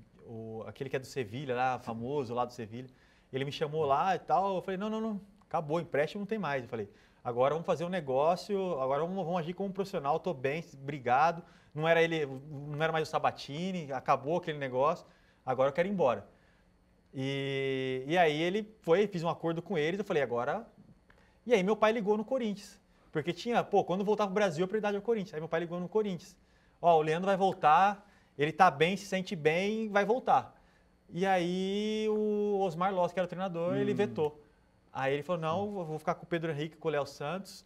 aquele que é do Sevilha, lá, famoso lá do Sevilha. Ele me chamou lá e tal, eu falei, não, acabou, empréstimo não tem mais. Eu falei, agora vamos fazer um negócio, agora vamos agir como um profissional, estou bem, obrigado. Não era mais o Sabatini, acabou aquele negócio, agora eu quero ir embora. E aí fiz um acordo com eles, eu falei, agora... E aí meu pai ligou no Corinthians, porque quando eu voltar para o Brasil, a prioridade é o Corinthians. Aí meu pai ligou no Corinthians. O Leandro vai voltar, ele tá bem, se sente bem, vai voltar. E aí o Osmar Loss, que era o treinador, ele vetou. Aí ele falou, não, eu vou ficar com o Pedro Henrique, com o Léo Santos,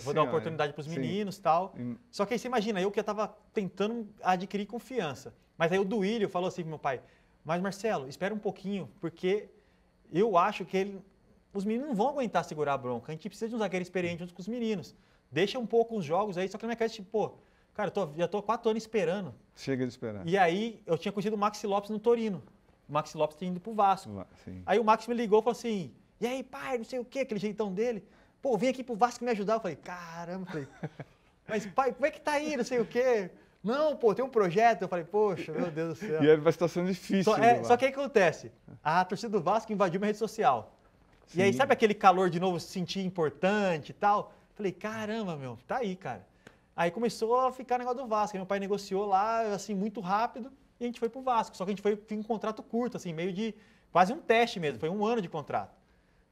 vou dar oportunidade para os meninos e tal. Só que aí você imagina, eu que estava tentando adquirir confiança. Mas aí o Duílio falou assim pro meu pai, mas Marcelo, espera um pouquinho, porque eu acho que os meninos não vão aguentar segurar a bronca. A gente precisa de um zagueiro experiente junto com os meninos. Deixa um pouco os jogos aí, só que na minha cabeça, cara, já tô há 4 anos esperando. Chega de esperar. E aí eu tinha conhecido o Maxi Lopes no Torino. O Maxi Lopes tinha ido pro Vasco. Sim. Aí o Maxi me ligou e falou assim, e aí, pai, não sei o quê, aquele jeitão dele. Pô, vem aqui pro Vasco me ajudar. Eu falei, caramba, Mas, pai, como é que tá aí? Não sei o quê. Não, pô, tem um projeto. Eu falei, poxa, meu Deus do céu. E era uma situação difícil. Só que aí o que acontece? A torcida do Vasco invadiu minha rede social. Sim. E aí, sabe aquele calor de novo, se sentir importante e tal? Falei, caramba, meu, tá aí, cara. Aí começou a ficar negócio do Vasco. Aí meu pai negociou lá, assim, muito rápido, e a gente foi pro Vasco. Só que a gente foi em um contrato curto, assim, meio de quase um teste mesmo. Foi 1 ano de contrato.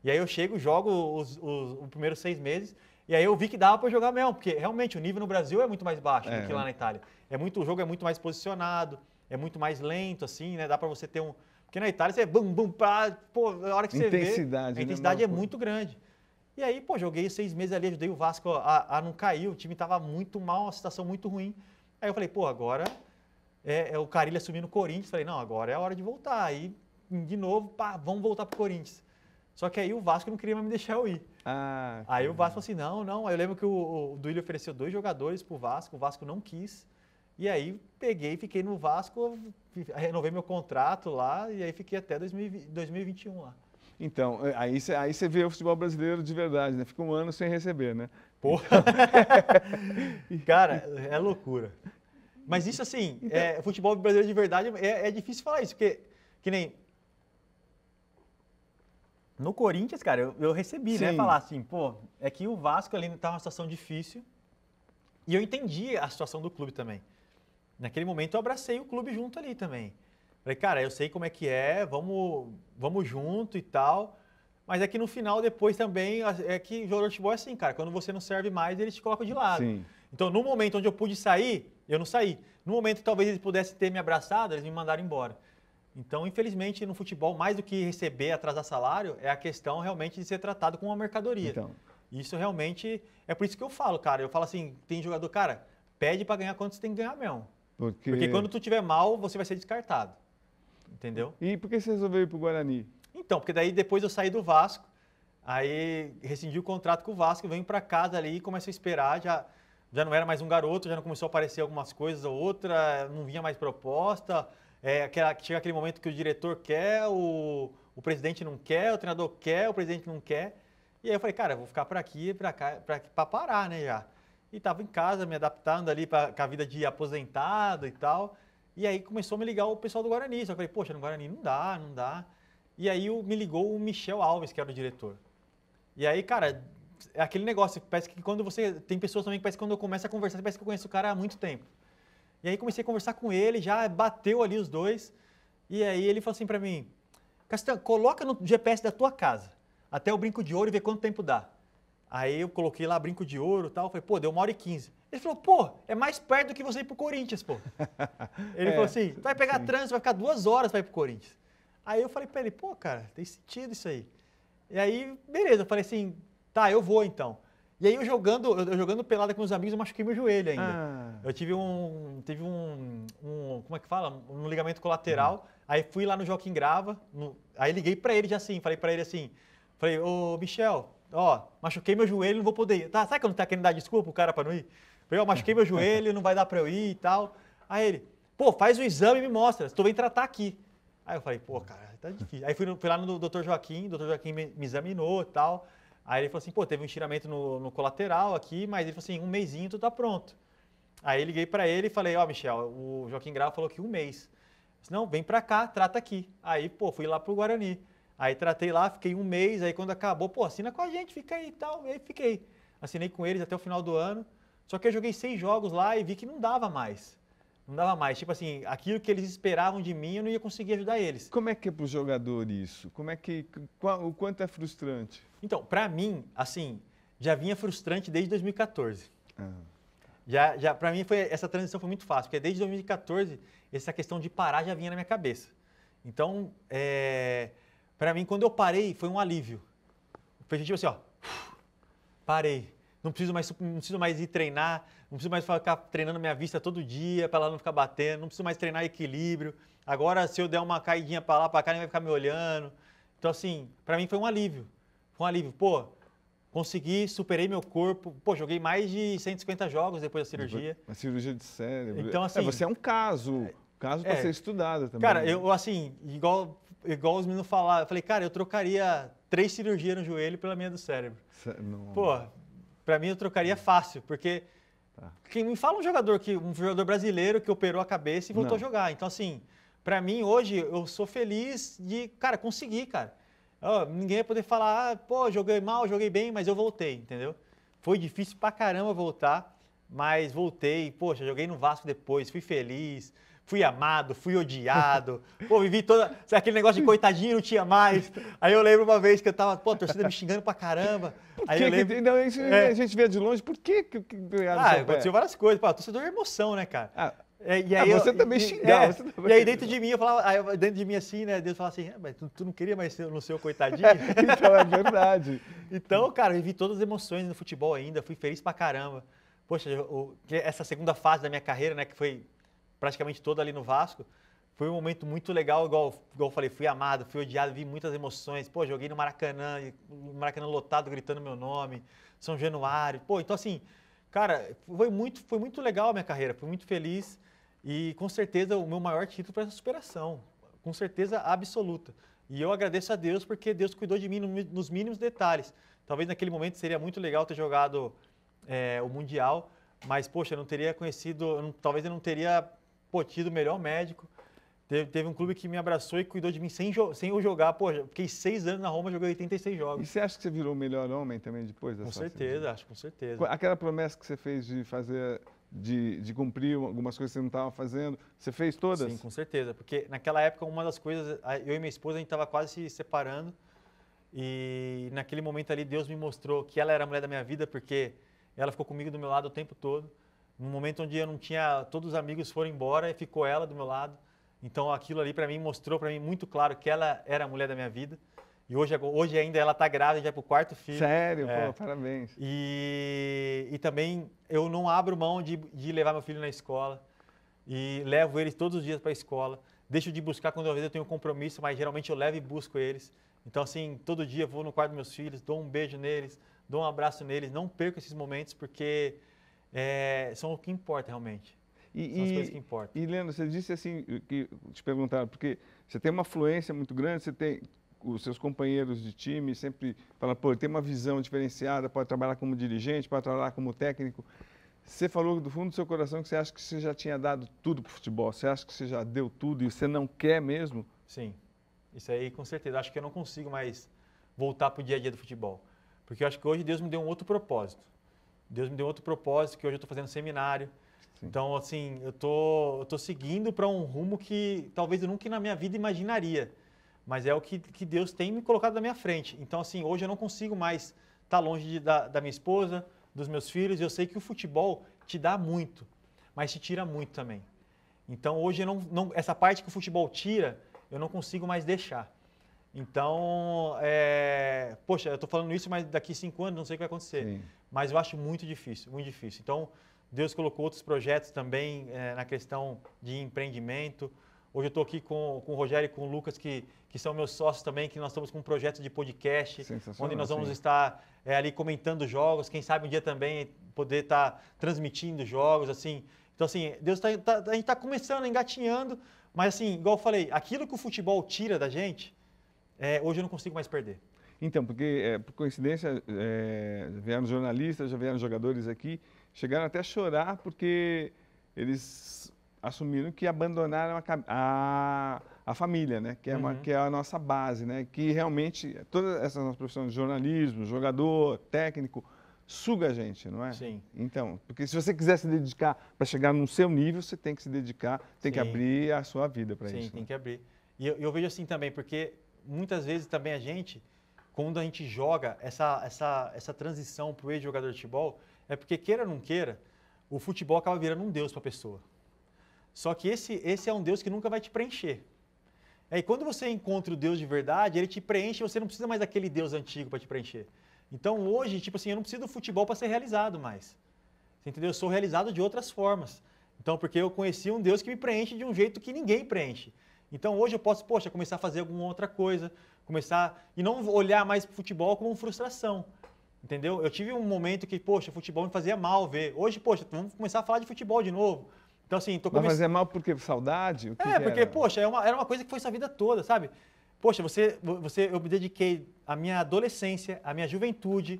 E aí eu chego, jogo os primeiros 6 meses, e aí eu vi que dava para jogar mesmo, porque realmente o nível no Brasil é muito mais baixo do que lá na Itália. O jogo é muito mais posicionado, é muito mais lento, assim, né? Dá para você ter um... Porque na Itália você é bum, bum, pá, pô, a hora que você vê... A intensidade é muito grande. E aí, pô, joguei 6 meses ali, ajudei o Vasco a não cair, o time estava muito mal, uma situação muito ruim. Aí eu falei, pô, agora é o Carille assumindo o Corinthians. Falei, não, agora é a hora de voltar. Aí, de novo, pá, vamos voltar pro Corinthians. Só que aí o Vasco não queria mais me deixar eu ir. Aí o Vasco falou assim, não. Aí eu lembro que o Duílio ofereceu 2 jogadores pro Vasco, o Vasco não quis. E aí peguei, fiquei no Vasco, renovei meu contrato lá e aí fiquei até 2021 lá. Então, aí você vê o futebol brasileiro de verdade, né? Fica 1 ano sem receber, né? Porra! Cara, é loucura. Mas isso assim, futebol brasileiro de verdade, é difícil falar isso, porque que nem... No Corinthians, cara, eu recebi, né? Falar assim, pô, é que o Vasco ali tá numa situação difícil e eu entendi a situação do clube também. Naquele momento eu abracei o clube junto ali também. Falei, cara, eu sei como é que é, vamos junto e tal. Mas é que no final, depois também, é que jogador de futebol é assim, cara. Quando você não serve mais, eles te colocam de lado. Sim. Então, no momento onde eu pude sair, eu não saí. No momento que talvez eles pudessem ter me abraçado, eles me mandaram embora. Então, infelizmente, no futebol, mais do que receber, atrasar salário, é a questão realmente de ser tratado como uma mercadoria. Então. Isso realmente, é por isso que eu falo, cara. Eu falo assim, tem jogador, cara, pede para ganhar quanto você tem que ganhar mesmo. Porque quando tu tiver mal, você vai ser descartado. Entendeu? E por que você resolveu ir pro Guarani? Então, porque daí depois eu saí do Vasco, aí rescindi o contrato com o Vasco, venho para casa ali e começo a esperar, já não era mais um garoto, já não começou a aparecer algumas coisas ou outra, não vinha mais proposta, chega aquele momento que o diretor quer, o presidente não quer, o treinador quer, o presidente não quer, e aí eu falei, cara, eu vou ficar por aqui para parar, né, já. E tava em casa, me adaptando ali com a vida de aposentado e tal. E aí começou a me ligar o pessoal do Guarani. Só que eu falei, poxa, no Guarani não dá. E aí me ligou o Michel Alves, que era o diretor. E aí, cara, é aquele negócio, parece que quando você... Tem pessoas também que parece que quando eu começo a conversar, parece que eu conheço o cara há muito tempo. E aí comecei a conversar com ele, já bateu ali os dois. E aí ele falou assim pra mim, Castanho, coloca no GPS da tua casa, até o Brinco de Ouro e vê quanto tempo dá. Aí eu coloquei lá Brinco de Ouro e tal, falei, pô, deu 1h15. Ele falou, pô, é mais perto do que você ir pro Corinthians, pô. Ele falou assim, tu vai pegar trânsito, vai ficar 2 horas para ir pro Corinthians. Aí eu falei pra ele, pô, cara, tem sentido isso aí. E aí, beleza, eu falei assim, tá, eu vou então. E aí eu jogando pelada com os amigos, eu machuquei meu joelho ainda. Eu tive como é que fala? Um ligamento colateral. Aí fui lá no Joaquim Grava, aí liguei pra ele já assim, falei pra ele assim, falei, ô Michel, ó, machuquei meu joelho, não vou poder ir. Tá, sabe que eu não tá querendo dar desculpa pro cara pra não ir? Falei, ó, machuquei meu joelho, não vai dar pra eu ir e tal. Aí ele, pô, faz o exame e me mostra, se tu vem tratar aqui. Aí eu falei, pô, cara, tá difícil. Aí fui lá no Dr. Joaquim, o Dr. Joaquim me examinou e tal. Aí ele falou assim, pô, teve um estiramento no colateral aqui, mas ele falou assim, 1 mesinho tu tá pronto. Aí liguei pra ele e falei, ó, Michel, o Joaquim Grau falou que 1 mês. Disse, não, vem pra cá, trata aqui. Aí, pô, fui lá pro Guarani. Aí tratei lá, fiquei 1 mês, aí quando acabou, pô, assina com a gente, fica aí e tal. E aí fiquei. Assinei com eles até o final do ano. Só que eu joguei 6 jogos lá e vi que não dava mais. Não dava mais. Tipo assim, aquilo que eles esperavam de mim, eu não ia conseguir ajudar eles. Como é que é pro jogador isso? O quanto é frustrante? Então, pra mim, assim, já vinha frustrante desde 2014. Pra mim, essa transição foi muito fácil, porque desde 2014, essa questão de parar já vinha na minha cabeça. Então, pra mim, quando eu parei, foi um alívio. Foi tipo assim, ó, parei. Não preciso mais ir treinar, não preciso mais ficar treinando minha vista todo dia para ela não ficar batendo, não preciso mais treinar equilíbrio. Agora, se eu der uma caidinha para lá, para cá, ninguém vai ficar me olhando. Então, assim, para mim foi um alívio. Foi um alívio. Pô, consegui, superei meu corpo. Pô, joguei mais de 150 jogos depois da cirurgia. A cirurgia de cérebro. Então, assim... você é um caso para ser estudado também. Cara, eu, assim, igual os meninos falaram, eu falei, cara, eu trocaria 3 cirurgias no joelho pela minha do cérebro. Não. Pô... Pra mim, eu trocaria fácil, porque Tá. Me fala um jogador brasileiro que operou a cabeça e voltou a jogar. Então, assim, pra mim, hoje, eu sou feliz de, cara, conseguir, cara. Ninguém vai poder falar, pô, joguei mal, joguei bem, mas eu voltei, entendeu? Foi difícil pra caramba voltar, mas voltei. Poxa, joguei no Vasco depois, fui feliz, fui amado, fui odiado. Pô, vivi toda... Aquele negócio de coitadinho, não tinha mais. Aí eu lembro uma vez que eu tava, pô, a torcida me xingando pra caramba. Aí eu lembro... Não, isso a gente vê de longe, por que aconteceu várias coisas. Pô, torcedor é emoção, né, cara? E aí você também xingava. E aí dentro de mim, eu falava, dentro de mim assim, né, Deus falava assim, mas tu não queria mais ser no seu coitadinho? Então é verdade. Então, cara, eu vivi todas as emoções no futebol ainda, fui feliz pra caramba. Poxa, essa segunda fase da minha carreira, né, que foi praticamente toda ali no Vasco, foi um momento muito legal, igual eu falei, fui amado, fui odiado, vi muitas emoções. Pô, joguei no Maracanã lotado, gritando meu nome, São Januário. Pô, então assim, cara, foi muito legal a minha carreira, fui muito feliz e com certeza o meu maior título foi essa superação, com certeza absoluta. E eu agradeço a Deus porque Deus cuidou de mim nos mínimos detalhes. Talvez naquele momento seria muito legal ter jogado o Mundial, mas, poxa, eu não teria conhecido, talvez eu não teria tido o melhor médico. Teve um clube que me abraçou e cuidou de mim sem eu jogar. Poxa, fiquei 6 anos na Roma, joguei 86 jogos. E você acha que você virou o melhor homem também depois dessa? Com certeza, acho, com certeza. Aquela promessa que você fez de fazer, de cumprir algumas coisas que você não estava fazendo, você fez todas? Sim, com certeza. Porque naquela época, uma das coisas, eu e minha esposa, a gente estava quase se separando. E naquele momento ali, Deus me mostrou que ela era a mulher da minha vida, porque ela ficou comigo do meu lado o tempo todo. Num momento onde eu não tinha, todos os amigos foram embora e ficou ela do meu lado. Então aquilo ali para mim mostrou para mim muito claro que ela era a mulher da minha vida. E hoje ainda ela está grávida, já é pro 4º filho. Sério? Pô, parabéns. E também eu não abro mão de levar meu filho na escola. E levo eles todos os dias para a escola. Deixo de buscar quando às vezes eu tenho um compromisso, mas geralmente eu levo e busco eles. Então assim, todo dia eu vou no quarto dos meus filhos, dou um beijo neles, dou um abraço neles. Não perco esses momentos porque são o que importa realmente. São as coisas que importam. E, Leandro, você disse assim, que te perguntaram, porque você tem uma fluência muito grande, você tem os seus companheiros de time sempre falam, pô, ele tem uma visão diferenciada, pode trabalhar como dirigente, pode trabalhar como técnico. Você falou do fundo do seu coração que você acha que você já tinha dado tudo para o futebol, você acha que você já deu tudo e você não quer mesmo? Sim, isso aí com certeza. Acho que eu não consigo mais voltar para o dia a dia do futebol, porque eu acho que hoje Deus me deu um outro propósito. Deus me deu outro propósito, que hoje eu estou fazendo seminário. Sim. Então, assim, eu tô seguindo para um rumo que talvez eu nunca na minha vida imaginaria, mas é o que Deus tem me colocado na minha frente. Então, assim, hoje eu não consigo mais estar longe da minha esposa, dos meus filhos. Eu sei que o futebol te dá muito, mas te tira muito também. Então, hoje essa parte que o futebol tira, eu não consigo mais deixar. Então, poxa, eu estou falando isso, mas daqui 5 anos não sei o que vai acontecer. Sim. Mas eu acho muito difícil, muito difícil. Então, Deus colocou outros projetos também na questão de empreendimento. Hoje eu estou aqui com o Rogério e com o Lucas, que são meus sócios também, que nós estamos com um projeto de podcast, onde nós vamos estar ali comentando jogos, quem sabe um dia também poder estar transmitindo jogos, assim. Então, assim, a gente está começando, engatinhando, mas assim, igual eu falei, aquilo que o futebol tira da gente, hoje eu não consigo mais perder. Então, porque, por coincidência, vieram jornalistas, já vieram jogadores aqui, chegaram até a chorar porque eles assumiram que abandonaram a família, né? Que é a nossa base, né? Que realmente, todas essas nossas profissões, jornalismo, jogador, técnico, suga a gente, não é? Sim. Então, porque se você quiser se dedicar para chegar no seu nível, você tem que se dedicar, tem que abrir a sua vida para isso. Sim, tem que abrir. E eu vejo assim também, porque muitas vezes também a gente, quando a gente joga essa transição para o ex-jogador de futebol, é porque, queira ou não queira, o futebol acaba virando um Deus para a pessoa. Só que esse é um Deus que nunca vai te preencher. E quando você encontra o Deus de verdade, ele te preenche e você não precisa mais daquele Deus antigo para te preencher. Então hoje, tipo assim, eu não preciso do futebol para ser realizado mais. Você entendeu? Eu sou realizado de outras formas. Então, porque eu conheci um Deus que me preenche de um jeito que ninguém preenche. Então hoje eu posso, poxa, começar a fazer alguma outra coisa, e não olhar mais para o futebol como uma frustração. Entendeu? Eu tive um momento que, poxa, futebol me fazia mal ver. Hoje, poxa, vamos começar a falar de futebol de novo. Então, assim, tô começando... Vai fazer mal porque saudade? O que porque, era? Poxa, era uma coisa que foi sua vida toda, sabe? Poxa, eu me dediquei a minha adolescência, a minha juventude,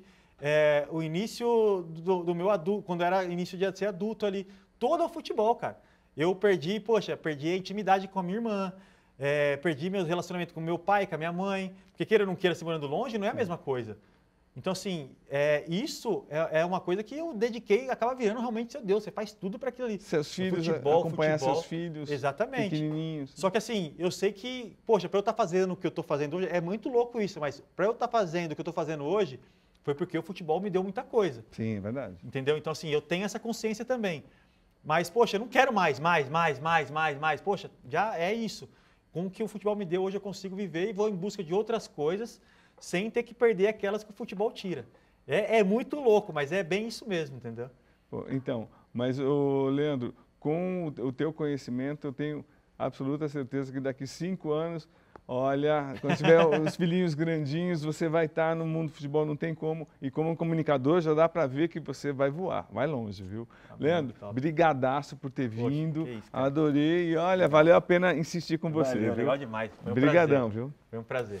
o início do meu adulto, quando era início de ser adulto ali, todo o futebol, cara. Eu perdi a intimidade com a minha irmã, perdi meus relacionamentos com meu pai, com a minha mãe, porque queira ou não queira, se morando longe, não é a mesma coisa. Então, assim, isso é uma coisa que eu dediquei, acaba virando realmente, seu Deus, você faz tudo para aquilo ali. Seus filhos, acompanhar seus filhos, exatamente, pequenininhos. Só que assim, eu sei que, poxa, para eu estar fazendo o que eu estou fazendo hoje, é muito louco isso, mas para eu estar fazendo o que eu estou fazendo hoje, foi porque o futebol me deu muita coisa. Sim, é verdade. Entendeu? Então, assim, eu tenho essa consciência também. Mas, poxa, eu não quero mais. Poxa, já é isso. Com o que o futebol me deu, hoje eu consigo viver e vou em busca de outras coisas sem ter que perder aquelas que o futebol tira. É muito louco, mas é bem isso mesmo, entendeu? Então, mas, Leandro, com o teu conhecimento, eu tenho absoluta certeza que daqui 5 anos, olha, quando tiver os filhinhos grandinhos, você vai estar no mundo do futebol, não tem como. E como comunicador, já dá para ver que você vai voar, vai longe, viu? Tá bom, Leandro, brigadaço por ter vindo, que isso, adorei. E olha, valeu a pena insistir com você. Valeu, legal demais. Obrigadão, viu? Foi um prazer.